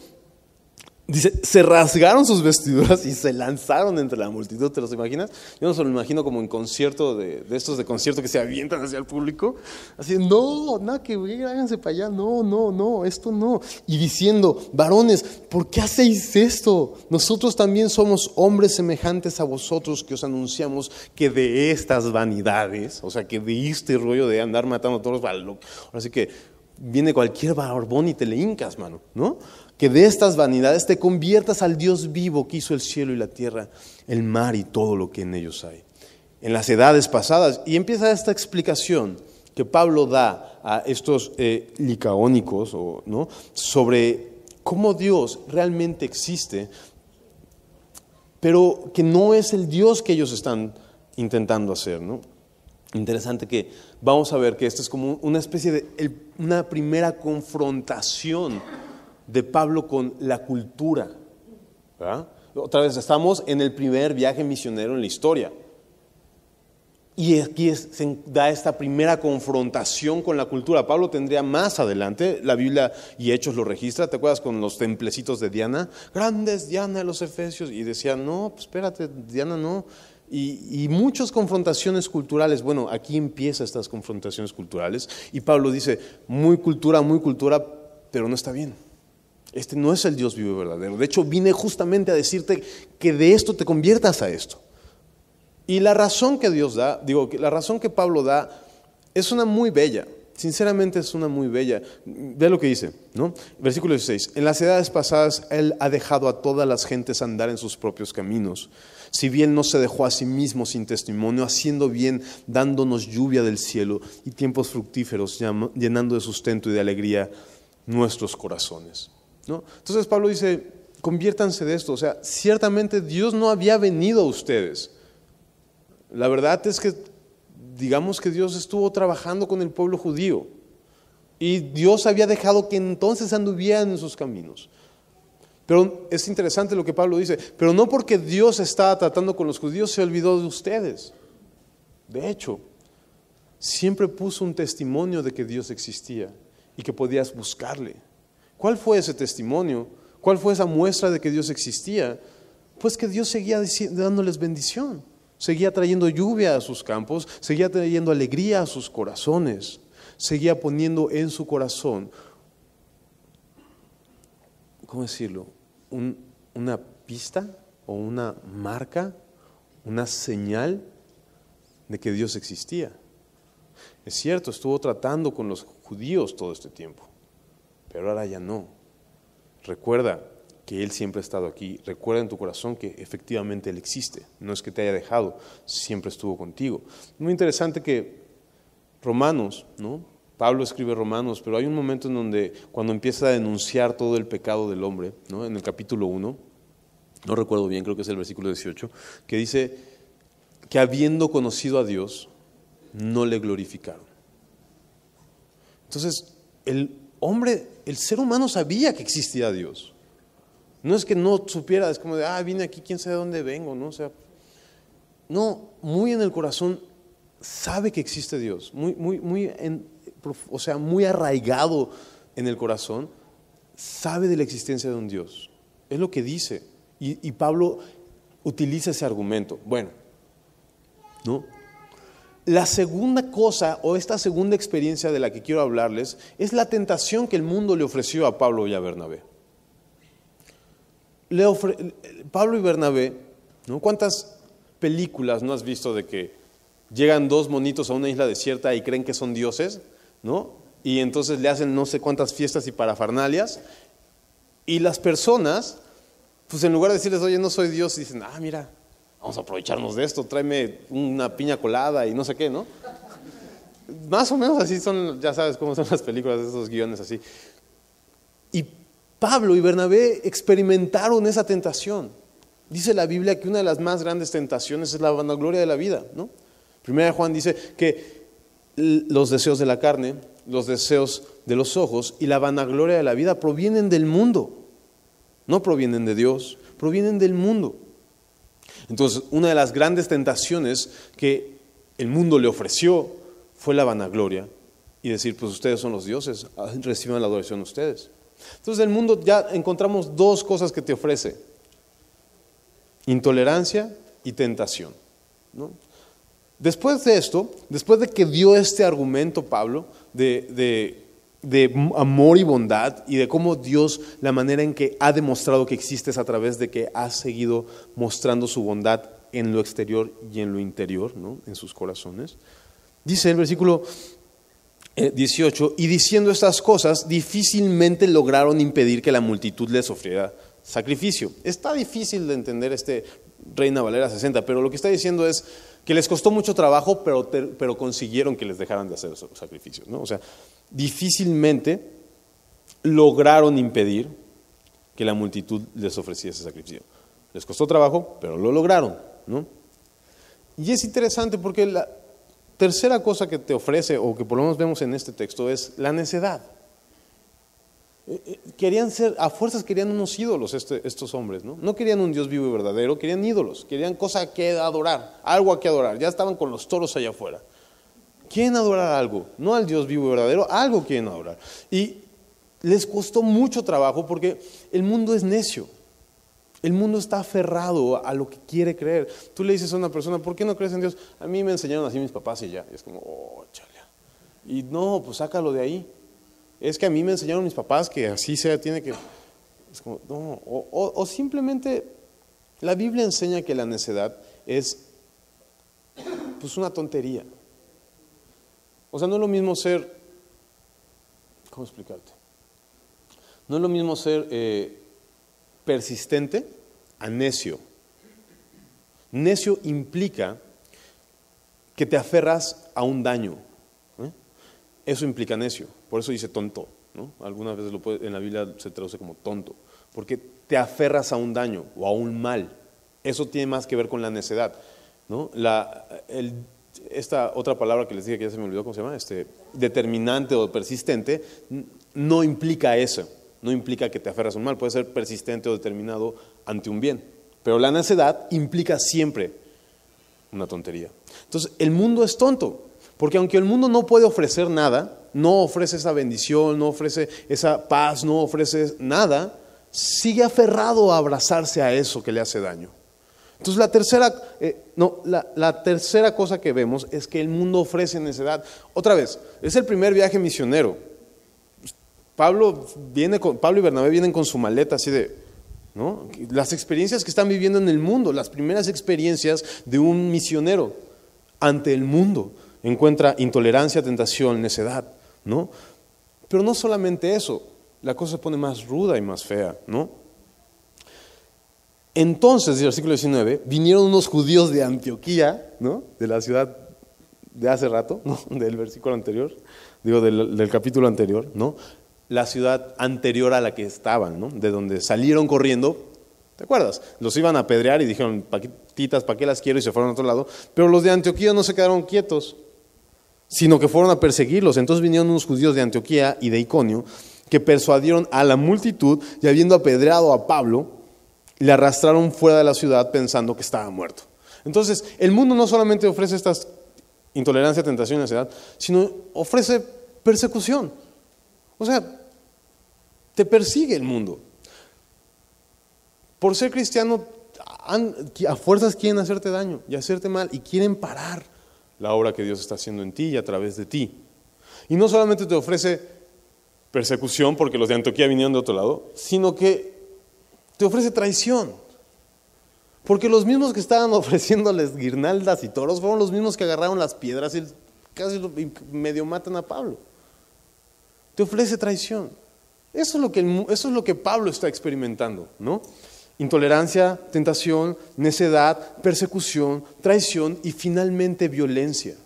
Dice, se rasgaron sus vestiduras y se lanzaron entre la multitud. ¿Te los imaginas? Yo no se lo imagino como en concierto de estos de concierto que se avientan hacia el público. Así, no, nada que ver, háganse para allá. No, esto no. Y diciendo, varones, ¿por qué hacéis esto? Nosotros también somos hombres semejantes a vosotros que os anunciamos que de estas vanidades, o sea, que de este rollo de andar matando a todos los... Ahora sí que viene cualquier barbón y te le hincas, mano, ¿no? Que de estas vanidades te conviertas al Dios vivo que hizo el cielo y la tierra, el mar y todo lo que en ellos hay. En las edades pasadas, y empieza esta explicación que Pablo da a estos licaónicos, ¿no? Sobre cómo Dios realmente existe, pero que no es el Dios que ellos están intentando hacer, ¿no? Interesante que vamos a ver que esto es como una especie de una primera confrontación de Pablo con la cultura, ¿verdad? Otra vez estamos en el primer viaje misionero en la historia. Y aquí se da esta primera confrontación con la cultura. Pablo tendría más adelante, la Biblia y Hechos lo registra, ¿te acuerdas con los templecitos de Diana? Grandes Diana de los Efesios, y decían, no, pues espérate, Diana no. Y muchas confrontaciones culturales. Bueno, aquí empiezan estas confrontaciones culturales y Pablo dice, muy cultura, pero no está bien. Este no es el Dios vivo y verdadero. De hecho, vine justamente a decirte que de esto te conviertas a esto. Y la razón que Dios da, la razón que Pablo da es una muy bella. Sinceramente es una muy bella. Ve lo que dice, ¿no? Versículo 16. En las edades pasadas Él ha dejado a todas las gentes andar en sus propios caminos. Si bien no se dejó a sí mismo sin testimonio, haciendo bien, dándonos lluvia del cielo y tiempos fructíferos, llenando de sustento y de alegría nuestros corazones, ¿no? Entonces Pablo dice, conviértanse de esto. O sea, ciertamente Dios no había venido a ustedes. La verdad es que, digamos que Dios estuvo trabajando con el pueblo judío y Dios había dejado que entonces anduvieran en sus caminos. Pero es interesante lo que Pablo dice, pero no porque Dios estaba tratando con los judíos se olvidó de ustedes. De hecho, siempre puso un testimonio de que Dios existía y que podías buscarle. ¿Cuál fue ese testimonio? ¿Cuál fue esa muestra de que Dios existía? Pues que Dios seguía dándoles bendición, seguía trayendo lluvia a sus campos, seguía trayendo alegría a sus corazones, seguía poniendo en su corazón, ¿cómo decirlo? Una pista o una marca, una señal de que Dios existía. Es cierto, estuvo tratando con los judíos todo este tiempo, pero ahora ya no. Recuerda que Él siempre ha estado aquí. Recuerda en tu corazón que efectivamente Él existe. No es que te haya dejado, siempre estuvo contigo. Muy interesante que Romanos, ¿no? Pablo escribe Romanos, pero hay un momento en donde cuando empieza a denunciar todo el pecado del hombre, ¿no? En el capítulo 1, no recuerdo bien, creo que es el versículo 18, que dice que habiendo conocido a Dios, no le glorificaron. Entonces, el ser humano sabía que existía Dios. No es que no supiera, es como de, vine aquí, quién sabe de dónde vengo, ¿no? O sea, no, muy en el corazón sabe que existe Dios, muy arraigado en el corazón, sabe de la existencia de un Dios. Es lo que dice. Y Pablo utiliza ese argumento. Bueno, ¿no? La segunda cosa, o esta segunda experiencia de la que quiero hablarles, es la tentación que el mundo le ofreció a Pablo y a Bernabé. Pablo y Bernabé, ¿no? ¿Cuántas películas no has visto de que llegan dos monitos a una isla desierta y creen que son dioses, ¿no? Y entonces le hacen no sé cuántas fiestas y parafernalias, y las personas, pues en lugar de decirles, oye, no soy Dios, dicen, mira, vamos a aprovecharnos de esto, tráeme una piña colada y no sé qué, ¿no? Más o menos así son, ya sabes cómo son las películas, esos guiones así. Y Pablo y Bernabé experimentaron esa tentación. Dice la Biblia que una de las más grandes tentaciones es la vanagloria de la vida, ¿no? Primera de Juan dice que los deseos de la carne, los deseos de los ojos y la vanagloria de la vida provienen del mundo. No provienen de Dios, provienen del mundo. Entonces, una de las grandes tentaciones que el mundo le ofreció fue la vanagloria y decir, pues ustedes son los dioses, reciban la adoración ustedes. Entonces el mundo, ya encontramos dos cosas que te ofrece: intolerancia y tentación, ¿no? Después de esto, después de que dio este argumento Pablo de amor y bondad, y de cómo Dios, la manera en que ha demostrado que existe es a través de que ha seguido mostrando su bondad en lo exterior y en lo interior, ¿no? En sus corazones, dice el versículo 18, y diciendo estas cosas, difícilmente lograron impedir que la multitud les ofreciera sacrificio. Está difícil de entender Reina Valera 60, pero lo que está diciendo es que les costó mucho trabajo, pero consiguieron que les dejaran de hacer esos sacrificios, ¿no? O sea, difícilmente lograron impedir que la multitud les ofreciera ese sacrificio. Les costó trabajo, pero lo lograron, ¿no? Y es interesante porque la tercera cosa que te ofrece, o que por lo menos vemos en este texto, es la necedad. A fuerzas querían unos ídolos estos hombres, ¿no? No querían un Dios vivo y verdadero, querían ídolos, querían cosa que adorar, algo a que adorar. Ya estaban con los toros allá afuera. Quieren adorar algo, no al Dios vivo y verdadero, algo quieren adorar. Y les costó mucho trabajo porque el mundo es necio. El mundo está aferrado a lo que quiere creer. Tú le dices a una persona, ¿por qué no crees en Dios? A mí me enseñaron así mis papás y ya. Y es como, oh, chale. Y no, pues sácalo de ahí. Es que a mí me enseñaron mis papás que así sea, tiene que... Es como, no. O simplemente la Biblia enseña que la necedad es pues una tontería. O sea, no es lo mismo ser... ¿Cómo explicarte? No es lo mismo ser persistente a necio. Necio implica que te aferras a un daño. Eso implica necio, por eso dice tonto, ¿no? Algunas veces en la Biblia se traduce como tonto, porque te aferras a un daño o a un mal. Eso tiene más que ver con la necedad, ¿no? Esta otra palabra que les dije que ya se me olvidó, ¿cómo se llama? Determinante o persistente, no implica eso, no implica que te aferras a un mal, puede ser persistente o determinado ante un bien, pero la necedad implica siempre una tontería. Entonces, el mundo es tonto. Porque aunque el mundo no puede ofrecer nada, no ofrece esa bendición, no ofrece esa paz, no ofrece nada, sigue aferrado a abrazarse a eso que le hace daño. Entonces la tercera cosa que vemos es que el mundo ofrece necedad. Otra vez, es el primer viaje misionero. Pablo y Bernabé vienen con su maleta así de, ¿no? Las experiencias que están viviendo en el mundo, las primeras experiencias de un misionero ante el mundo. Encuentra intolerancia, tentación, necedad, ¿no? Pero no solamente eso, la cosa se pone más ruda y más fea, ¿no? Entonces, el versículo 19, vinieron unos judíos de Antioquía, ¿no? De la ciudad de hace rato, ¿no? Del versículo anterior, del capítulo anterior, ¿no? La ciudad anterior a la que estaban, ¿no? De donde salieron corriendo, ¿te acuerdas? Los iban a apedrear y dijeron, paquetitas, ¿para qué las quiero? Y se fueron a otro lado, pero los de Antioquía no se quedaron quietos, sino que fueron a perseguirlos. Entonces vinieron unos judíos de Antioquía y de Iconio que persuadieron a la multitud y habiendo apedreado a Pablo, le arrastraron fuera de la ciudad pensando que estaba muerto. Entonces, el mundo no solamente ofrece estas intolerancia, tentación y necedad, sino ofrece persecución. O sea, te persigue el mundo. Por ser cristiano, a fuerzas quieren hacerte daño y hacerte mal y quieren parar la obra que Dios está haciendo en ti y a través de ti. Y no solamente te ofrece persecución porque los de Antioquía vinieron de otro lado, sino que te ofrece traición. Porque los mismos que estaban ofreciéndoles guirnaldas y toros fueron los mismos que agarraron las piedras y casi medio matan a Pablo. Te ofrece traición. Eso es lo que Pablo está experimentando, ¿no? Intolerancia, tentación, necedad, persecución, traición y finalmente violencia.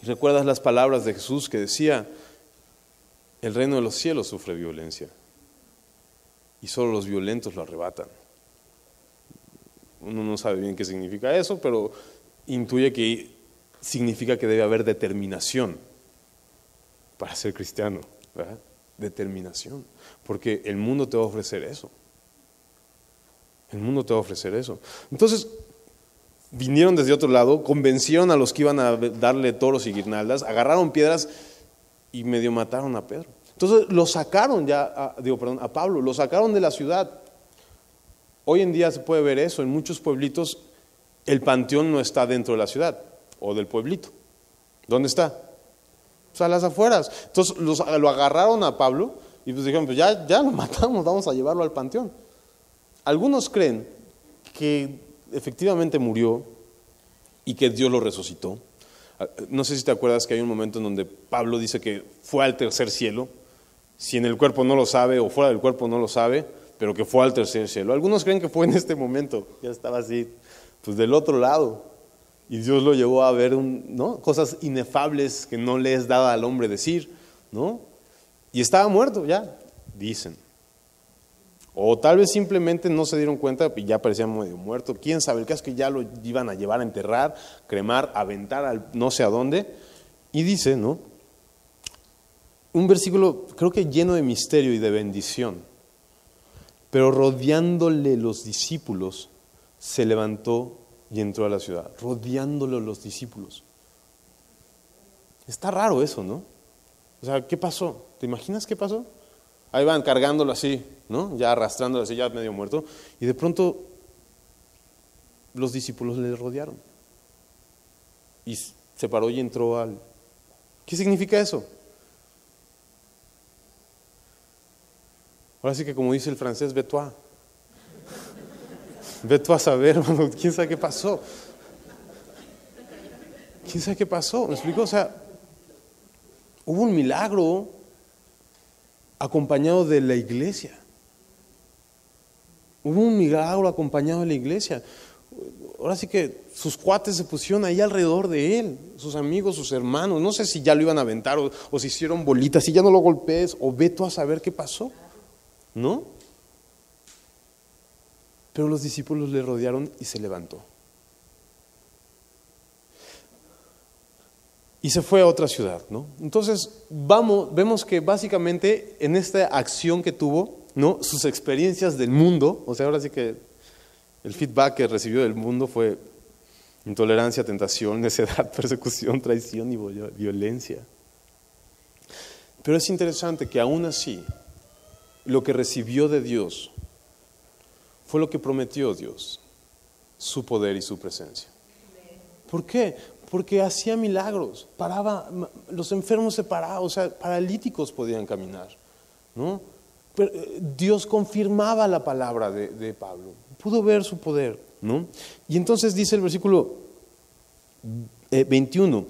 Y recuerdas las palabras de Jesús que decía, el reino de los cielos sufre violencia y solo los violentos lo arrebatan. Uno no sabe bien qué significa eso, pero intuye que significa que debe haber determinación para ser cristiano, ¿verdad? Determinación, porque el mundo te va a ofrecer eso. El mundo te va a ofrecer eso. Entonces, vinieron desde otro lado, convencieron a los que iban a darle toros y guirnaldas, agarraron piedras y medio mataron a Pedro. Entonces lo sacaron a Pablo, lo sacaron de la ciudad. Hoy en día se puede ver eso, en muchos pueblitos el panteón no está dentro de la ciudad o del pueblito. ¿Dónde está? Pues a las afueras. Entonces lo agarraron a Pablo y pues dijeron, pues ya lo matamos, vamos a llevarlo al panteón. Algunos creen que efectivamente murió y que Dios lo resucitó. No sé si te acuerdas que hay un momento en donde Pablo dice que fue al tercer cielo, si en el cuerpo no lo sabe o fuera del cuerpo no lo sabe, pero que fue al tercer cielo. Algunos creen que fue en este momento, ya estaba así, pues del otro lado, y Dios lo llevó a ver ¿no? Cosas inefables que no le es dada al hombre decir, ¿no? Y estaba muerto ya, dicen. O tal vez simplemente no se dieron cuenta y ya parecía medio muerto. Quién sabe, el caso es que ya lo iban a llevar a enterrar, cremar, aventar al no sé a dónde. Y dice, ¿no? Un versículo creo que lleno de misterio y de bendición. Pero rodeándole los discípulos, se levantó y entró a la ciudad. Rodeándole los discípulos. Está raro eso, ¿no? O sea, ¿qué pasó? ¿Te imaginas qué pasó? Ahí van cargándolo así, ¿no? Ya arrastrándolo así, ya medio muerto. Y de pronto los discípulos le rodearon. Y se paró y entró al... ¿Qué significa eso? Ahora sí que como dice el francés, ve toi. Ve tú a saber, hermano, quién sabe qué pasó. ¿Quién sabe qué pasó? ¿Me explico? O sea, hubo un milagro acompañado de la iglesia. Hubo un milagro acompañado de la iglesia. Ahora sí que sus cuates se pusieron ahí alrededor de él, sus amigos, sus hermanos. No sé si ya lo iban a aventar o si hicieron bolitas, si ya no lo golpees, o ve tú a saber qué pasó, ¿no? Pero los discípulos le rodearon y se levantó. Y se fue a otra ciudad, ¿no? Entonces, vemos que básicamente en esta acción que tuvo, ¿no? Sus experiencias del mundo, o sea, ahora sí que el feedback que recibió del mundo fue intolerancia, tentación, necedad, persecución, traición y violencia. Pero es interesante que aún así, lo que recibió de Dios fue lo que prometió Dios, su poder y su presencia. ¿Por qué? Porque hacía milagros, paraba, los enfermos se paraban, o sea, paralíticos podían caminar, ¿no? Pero Dios confirmaba la palabra de Pablo, pudo ver su poder, ¿no? Y entonces dice el versículo 21,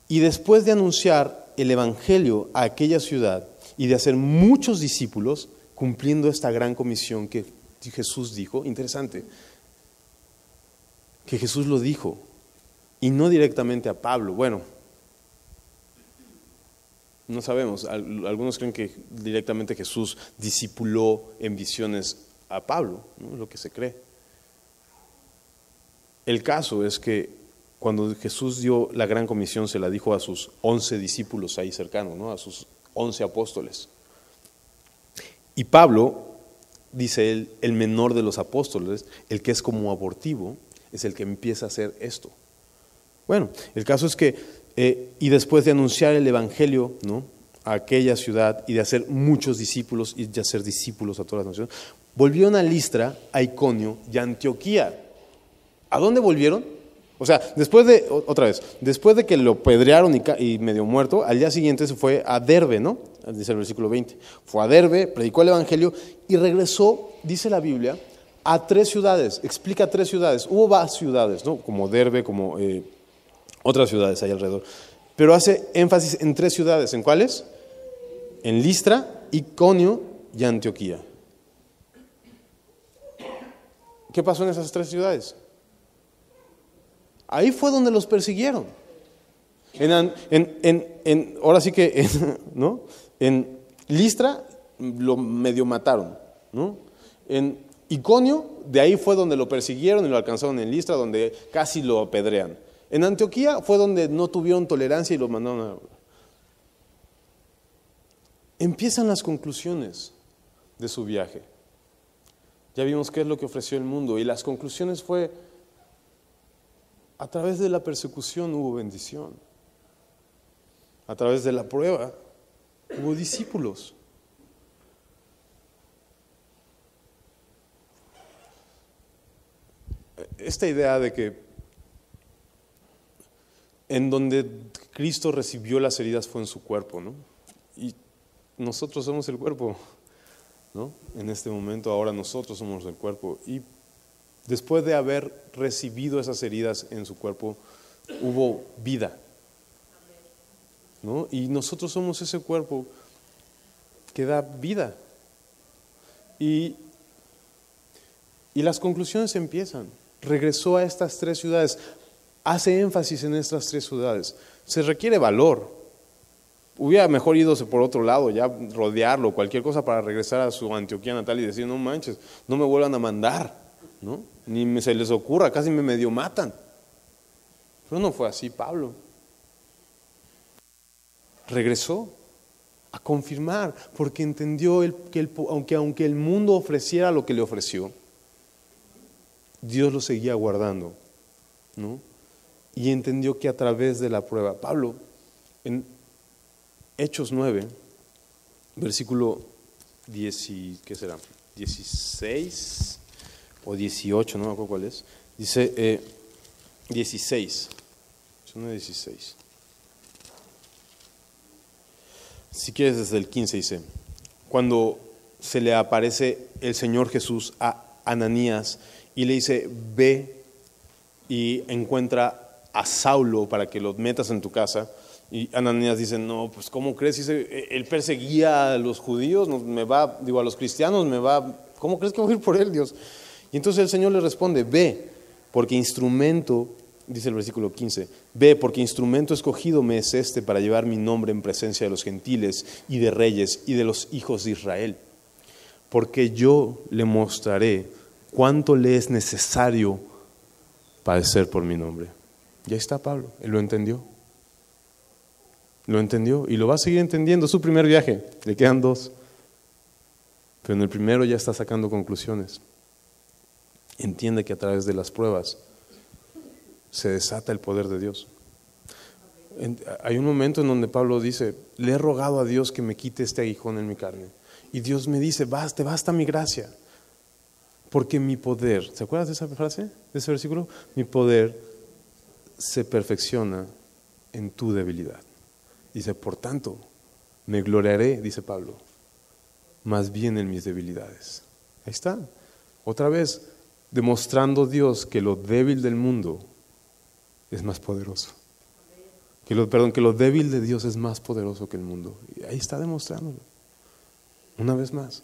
y después de anunciar el evangelio a aquella ciudad y de hacer muchos discípulos, cumpliendo esta gran comisión que Jesús dijo, interesante, que Jesús lo dijo, y no directamente a Pablo. Bueno, no sabemos, algunos creen que directamente Jesús discipuló en visiones a Pablo, ¿no? Es lo que se cree. El caso es que cuando Jesús dio la gran comisión se la dijo a sus 11 discípulos ahí cercanos, ¿no? A sus 11 apóstoles. Y Pablo, dice él, el menor de los apóstoles, el que es como abortivo, es el que empieza a hacer esto. Bueno, el caso es que, y después de anunciar el evangelio, ¿no? A aquella ciudad y de hacer muchos discípulos y de hacer discípulos a todas las naciones, volvieron a Listra, a Iconio y a Antioquía. ¿A dónde volvieron? O sea, después de que lo pedrearon y medio muerto, al día siguiente se fue a Derbe, ¿no? Dice el versículo 20. Fue a Derbe, predicó el evangelio y regresó, dice la Biblia, a 3 ciudades. Explica 3 ciudades. Hubo varias ciudades, ¿no? Como Derbe, como otras ciudades ahí alrededor. Pero hace énfasis en 3 ciudades. ¿En cuáles? En Listra, Iconio y Antioquía. ¿Qué pasó en esas 3 ciudades? Ahí fue donde los persiguieron. Ahora sí que, ¿no? En Listra lo medio mataron, ¿no? En Iconio, de ahí fue donde lo persiguieron y lo alcanzaron en Listra, donde casi lo apedrean. En Antioquía fue donde no tuvieron tolerancia y lo mandaron a... Empiezan las conclusiones de su viaje. Ya vimos qué es lo que ofreció el mundo y las conclusiones fue: a través de la persecución hubo bendición. A través de la prueba hubo discípulos. Esta idea de que en donde Cristo recibió las heridas fue en su cuerpo, ¿no? Y nosotros somos el cuerpo, ¿no? En este momento ahora nosotros somos el cuerpo. Y después de haber recibido esas heridas en su cuerpo, hubo vida, ¿no? Y nosotros somos ese cuerpo que da vida. Y las conclusiones empiezan. Regresó a estas 3 ciudades, hace énfasis en estas 3 ciudades. Se requiere valor. Hubiera mejor idose por otro lado, ya rodearlo, cualquier cosa para regresar a su Antioquía natal y decir, no manches, no me vuelvan a mandar, ¿no? Ni se les ocurra, casi me medio matan. Pero no fue así Pablo. Regresó a confirmar, porque entendió que aunque el mundo ofreciera lo que le ofreció, Dios lo seguía guardando, ¿no? Y entendió que a través de la prueba, Pablo, en Hechos 9, versículo 16 o 18, no me acuerdo cuál es, dice 16, es una 16. Si quieres desde el 15 dice, cuando se le aparece el Señor Jesús a Ananías y le dice, ve y encuentra a Saulo para que lo metas en tu casa. Y Ananías dice, no, pues ¿cómo crees? Dice, él perseguía a los judíos, a los cristianos, ¿cómo crees que voy a ir por él, Dios? Y entonces el Señor le responde, ve, porque instrumento, dice el versículo 15, ve, porque instrumento escogido me es este para llevar mi nombre en presencia de los gentiles y de reyes y de los hijos de Israel. Porque yo le mostraré cuánto le es necesario padecer por mi nombre. Ya está Pablo, él lo entendió. Lo entendió y lo va a seguir entendiendo. Es su primer viaje, le quedan 2. Pero en el primero ya está sacando conclusiones. Entiende que a través de las pruebas se desata el poder de Dios. Hay un momento en donde Pablo dice, le he rogado a Dios que me quite este aguijón en mi carne. Y Dios me dice, te basta mi gracia. Porque mi poder, ¿se acuerdas de esa frase, de ese versículo? Mi poder se perfecciona en tu debilidad. Dice, por tanto, me gloriaré, dice Pablo, más bien en mis debilidades. Ahí está. Otra vez, demostrando Dios que lo débil del mundo es más poderoso. Que lo débil de Dios es más poderoso que el mundo. Y ahí está demostrándolo. Una vez más.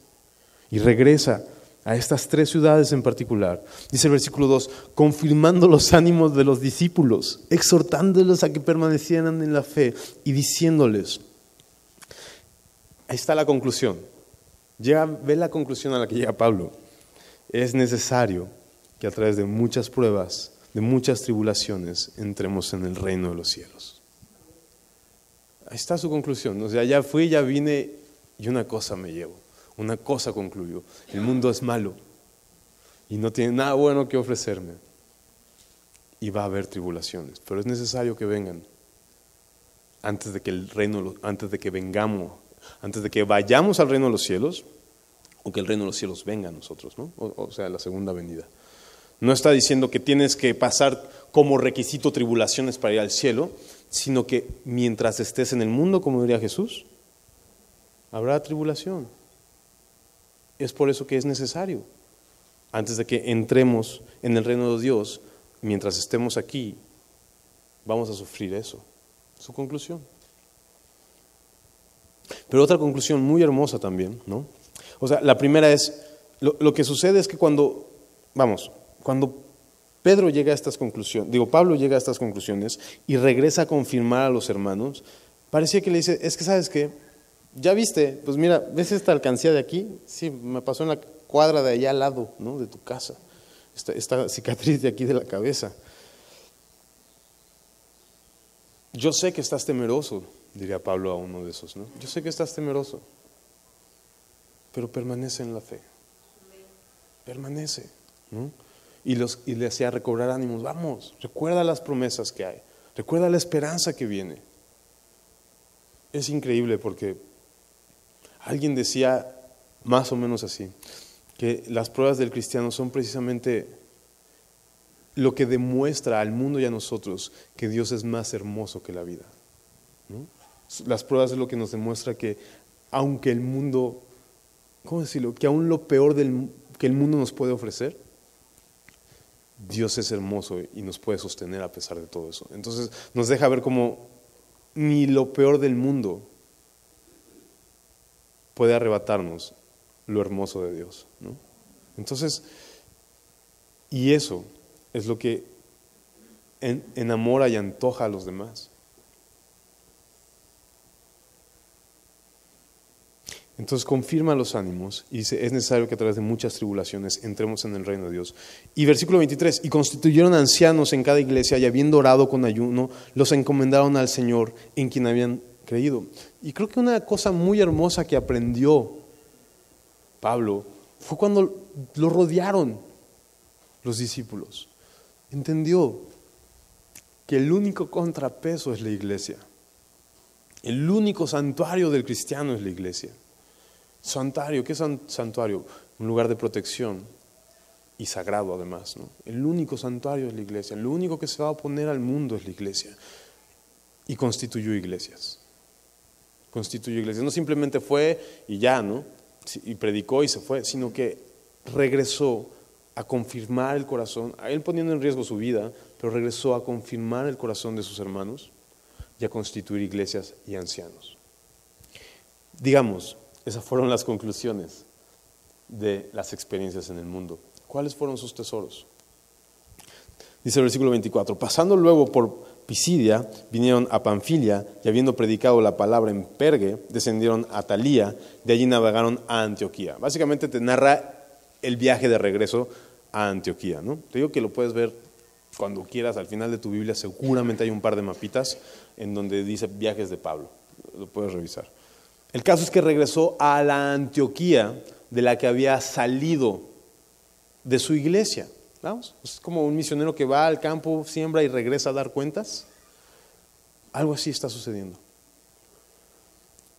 Y regresa a estas 3 ciudades en particular. Dice el versículo 2, confirmando los ánimos de los discípulos, exhortándolos a que permanecieran en la fe y diciéndoles, ahí está la conclusión. Ve la conclusión a la que llega Pablo. Es necesario que a través de muchas pruebas, de muchas tribulaciones, entremos en el reino de los cielos. Ahí está su conclusión. O sea, ya fui, ya vine y una cosa me llevo. Una cosa concluyó, el mundo es malo y no tiene nada bueno que ofrecerme y va a haber tribulaciones, pero es necesario que vengan antes de que vayamos al reino de los cielos o que el reino de los cielos venga a nosotros, ¿no? O sea, la segunda venida. No está diciendo que tienes que pasar como requisito tribulaciones para ir al cielo, sino que mientras estés en el mundo, como diría Jesús, habrá tribulación. Es por eso que es necesario, antes de que entremos en el reino de Dios, mientras estemos aquí, vamos a sufrir eso. Su conclusión. Pero otra conclusión muy hermosa también, ¿no? O sea, la primera es, lo que sucede es que cuando Pablo llega a estas conclusiones y regresa a confirmar a los hermanos, parecía que le dice, es que ¿sabes qué? Ya viste, pues mira, ¿ves esta alcancía de aquí? Sí, me pasó en la cuadra de allá al lado, ¿no? De tu casa. Esta cicatriz de aquí de la cabeza. Yo sé que estás temeroso, diría Pablo a uno de esos, ¿no? Yo sé que estás temeroso, pero permanece en la fe. Permanece, ¿no? Y le hacía recobrar ánimos. Vamos, recuerda las promesas que hay. Recuerda la esperanza que viene. Es increíble porque Alguien decía más o menos así, que las pruebas del cristiano son precisamente lo que demuestra al mundo y a nosotros que Dios es más hermoso que la vida, ¿no? Las pruebas es lo que nos demuestra que aunque el mundo, ¿cómo decirlo? Que aún lo peor que el mundo nos puede ofrecer, Dios es hermoso y nos puede sostener a pesar de todo eso. Entonces nos deja ver cómo ni lo peor del mundo puede arrebatarnos lo hermoso de Dios, ¿no? Entonces, y eso es lo que enamora y antoja a los demás. Entonces confirma los ánimos y dice, es necesario que a través de muchas tribulaciones entremos en el reino de Dios. Y versículo 23, y constituyeron ancianos en cada iglesia y habiendo orado con ayuno, los encomendaron al Señor en quien habían creído. Y creo que una cosa muy hermosa que aprendió Pablo fue cuando lo rodearon los discípulos. Entendió que el único contrapeso es la iglesia. El único santuario del cristiano es la iglesia. Santuario, ¿qué es santuario? Un lugar de protección y sagrado además, ¿no? El único santuario es la iglesia. Lo único que se va a oponer al mundo es la iglesia. Y constituyó iglesias. Constituyó iglesias. No simplemente fue y ya, ¿no? Y predicó y se fue, sino que regresó a confirmar el corazón, a él poniendo en riesgo su vida, pero regresó a confirmar el corazón de sus hermanos y a constituir iglesias y ancianos. Digamos, esas fueron las conclusiones de las experiencias en el mundo. ¿Cuáles fueron sus tesoros? Dice el versículo 24, pasando luego por Pisidia, vinieron a Panfilia y habiendo predicado la palabra en Pergue, descendieron a Talía, de allí navegaron a Antioquía. Básicamente te narra el viaje de regreso a Antioquía, ¿no? Te digo que lo puedes ver cuando quieras, al final de tu Biblia seguramente hay un par de mapitas en donde dice viajes de Pablo, lo puedes revisar. El caso es que regresó a la Antioquía de la que había salido de su iglesia. ¿Vamos? Es como un misionero que va al campo, siembra y regresa a dar cuentas. Algo así está sucediendo.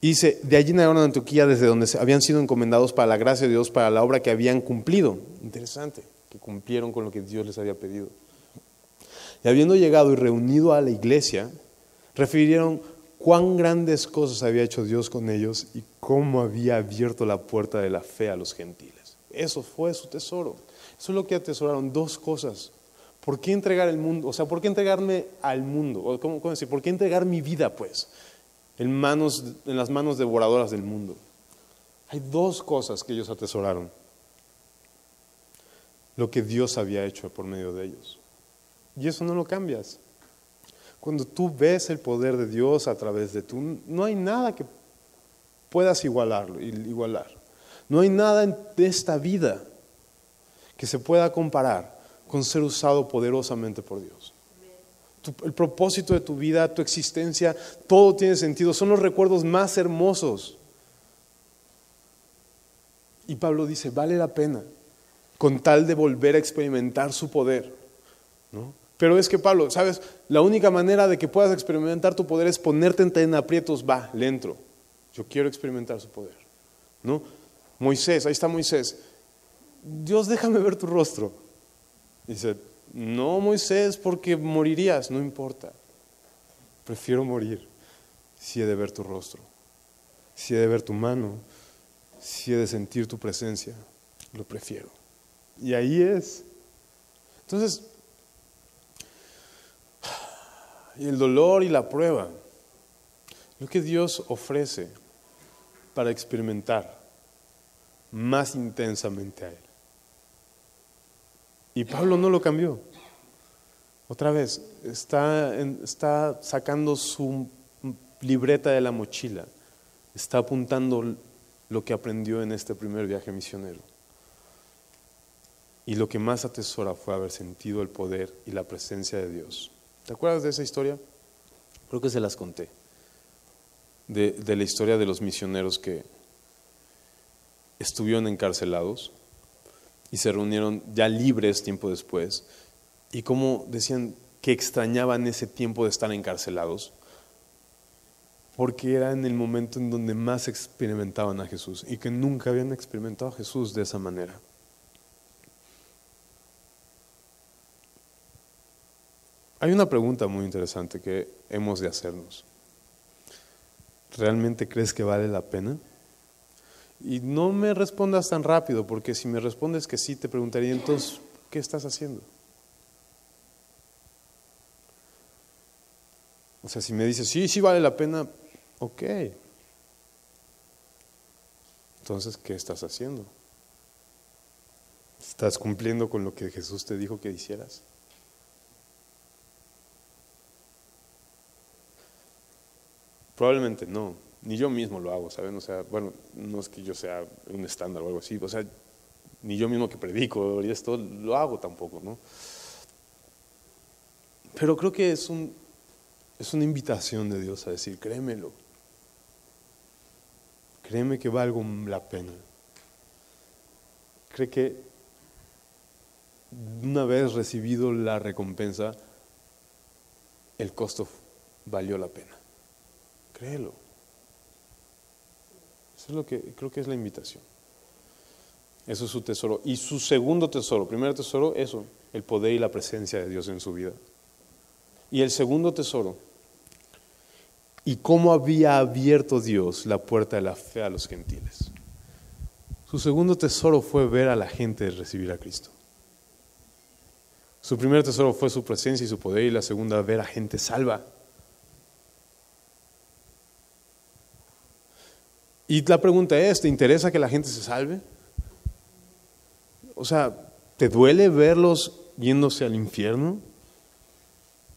Y dice, de allí navegaron a Antioquía desde donde habían sido encomendados para la gracia de Dios, para la obra que habían cumplido. Interesante, que cumplieron con lo que Dios les había pedido. Y habiendo llegado y reunido a la iglesia, refirieron cuán grandes cosas había hecho Dios con ellos y cómo había abierto la puerta de la fe a los gentiles. Eso fue su tesoro. Eso es lo que atesoraron, dos cosas. ¿Por qué entregar el mundo? O sea, ¿por qué entregarme al mundo? O ¿cómo decir? ¿Por qué entregar mi vida, pues, en las manos devoradoras del mundo? Hay dos cosas que ellos atesoraron. Lo que Dios había hecho por medio de ellos. Y eso no lo cambias. Cuando tú ves el poder de Dios a través de tú, no hay nada que puedas igualar. No hay nada de esta vida que se pueda comparar con ser usado poderosamente por Dios. El propósito de tu vida, tu existencia, todo tiene sentido. Son los recuerdos más hermosos. Y Pablo dice, vale la pena con tal de volver a experimentar su poder, ¿no? Pero es que Pablo, ¿sabes? La única manera de que puedas experimentar tu poder es ponerte en aprietos. Va, le entro. Yo quiero experimentar su poder, ¿no? Moisés, ahí está Moisés. Dios, déjame ver tu rostro. Dice, no, Moisés, porque morirías. No importa. Prefiero morir si he de ver tu rostro, si he de ver tu mano, si he de sentir tu presencia. Lo prefiero. Y ahí es. Entonces, y el dolor y la prueba, lo que Dios ofrece para experimentar más intensamente a Él. Y Pablo no lo cambió. Otra vez, está sacando su libreta de la mochila, está apuntando lo que aprendió en este primer viaje misionero. Y lo que más atesora fue haber sentido el poder y la presencia de Dios. ¿Te acuerdas de esa historia? Creo que se las conté. De la historia de los misioneros que estuvieron encarcelados y se reunieron ya libres tiempo después. Y cómo decían que extrañaban ese tiempo de estar encarcelados. porque era en el momento en donde más experimentaban a Jesús y que nunca habían experimentado a Jesús de esa manera. Hay una pregunta muy interesante que hemos de hacernos. ¿Realmente crees que vale la pena? Y no me respondas tan rápido, porque si me respondes que sí, te preguntaría entonces, ¿qué estás haciendo? O sea, si me dices, sí, sí vale la pena, ok. Entonces, ¿qué estás haciendo? ¿Estás cumpliendo con lo que Jesús te dijo que hicieras? Probablemente no, ni yo mismo lo hago, ¿saben? O sea, bueno, no es que yo sea un estándar o algo así, o sea, ni yo mismo que predico y esto lo hago tampoco, ¿no? Pero creo que es una invitación de Dios a decir, créemelo, créeme que valgo la pena. Cree que una vez recibido la recompensa, el costo valió la pena. Créelo. Eso es lo que creo que es la invitación. Eso es su tesoro. Y su segundo tesoro, primer tesoro, eso, el poder y la presencia de Dios en su vida. Y el segundo tesoro, y cómo había abierto Dios la puerta de la fe a los gentiles. Su segundo tesoro fue ver a la gente recibir a Cristo. Su primer tesoro fue su presencia y su poder, y la segunda, ver a gente salva. Y la pregunta es, ¿te interesa que la gente se salve? O sea, ¿te duele verlos yéndose al infierno?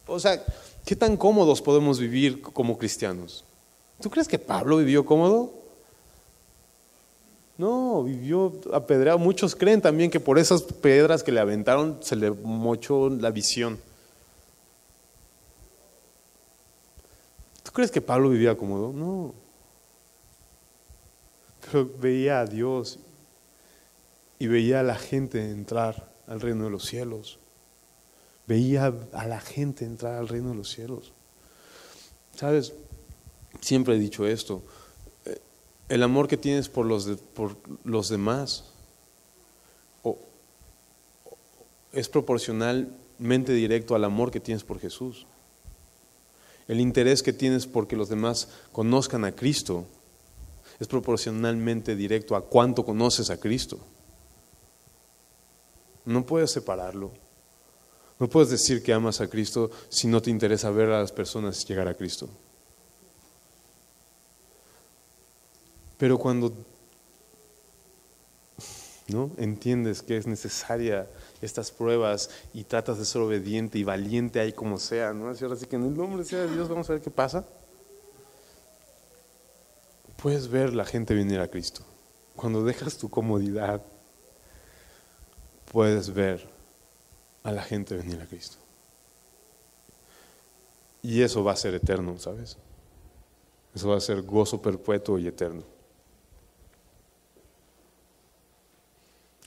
O sea, ¿qué tan cómodos podemos vivir como cristianos? ¿Tú crees que Pablo vivió cómodo? No, vivió apedreado. Muchos creen también que por esas piedras que le aventaron se le mochó la visión. ¿Tú crees que Pablo vivía cómodo? No. Pero veía a Dios y veía a la gente entrar al reino de los cielos. Veía a la gente entrar al reino de los cielos. ¿Sabes? Siempre he dicho esto. El amor que tienes por los demás es proporcionalmente directo al amor que tienes por Jesús. El interés que tienes porque los demás conozcan a Cristo es proporcionalmente directo a cuánto conoces a Cristo. No puedes separarlo. No puedes decir que amas a Cristo si no te interesa ver a las personas llegar a Cristo. Pero cuando ¿no? entiendes que es necesaria estas pruebas y tratas de ser obediente y valiente ahí como sea, ¿no? Así que en el nombre sea de Dios vamos a ver qué pasa. Puedes ver la gente venir a Cristo. Cuando dejas tu comodidad, puedes ver a la gente venir a Cristo. Y eso va a ser eterno, ¿sabes? Eso va a ser gozo perpetuo y eterno.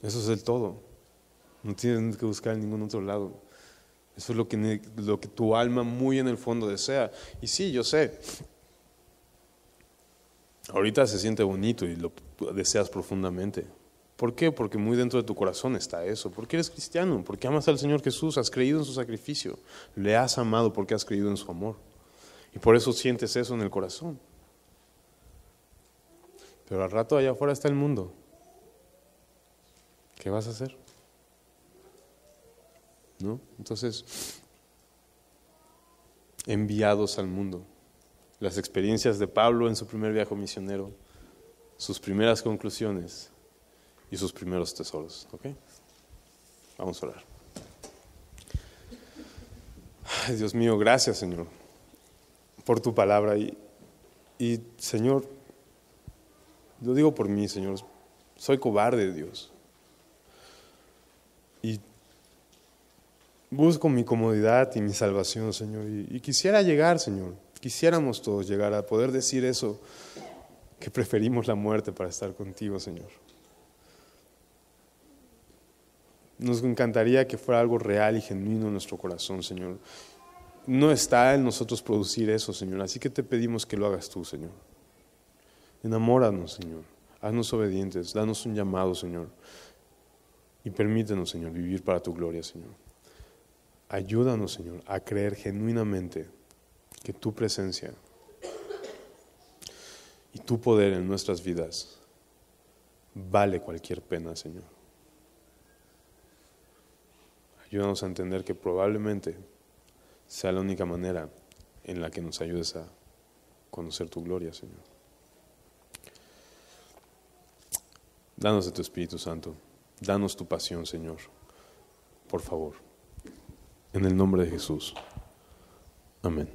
Eso es el todo. No tienes que buscar en ningún otro lado. Eso es lo que tu alma muy en el fondo desea. Y sí, yo sé. Ahorita se siente bonito y lo deseas profundamente. ¿Por qué? Porque muy dentro de tu corazón está eso. Porque eres cristiano, porque amas al Señor Jesús, has creído en su sacrificio. Le has amado porque has creído en su amor. Y por eso sientes eso en el corazón. Pero al rato allá afuera está el mundo. ¿Qué vas a hacer? ¿No? Entonces, enviados al mundo. Las experiencias de Pablo en su primer viaje misionero, sus primeras conclusiones y sus primeros tesoros. ¿Ok? Vamos a orar. Ay, Dios mío, gracias, Señor, por tu palabra. Y Señor, lo digo por mí, Señor, soy cobarde, Dios. Y busco mi comodidad y mi salvación, Señor. Y quisiera llegar, Señor. Quisiéramos todos llegar a poder decir eso, que preferimos la muerte para estar contigo, Señor. Nos encantaría que fuera algo real y genuino en nuestro corazón, Señor. no está en nosotros producir eso, Señor. Así que te pedimos que lo hagas tú, Señor. Enamóranos, Señor. Haznos obedientes. Danos un llamado, Señor. Y permítenos, Señor, vivir para tu gloria, Señor. Ayúdanos, Señor, a creer genuinamente que tu presencia y tu poder en nuestras vidas vale cualquier pena, Señor. Ayúdanos a entender que probablemente sea la única manera en la que nos ayudes a conocer tu gloria, Señor. Danos de tu Espíritu Santo. Danos tu pasión, Señor. Por favor. En el nombre de Jesús. Amén.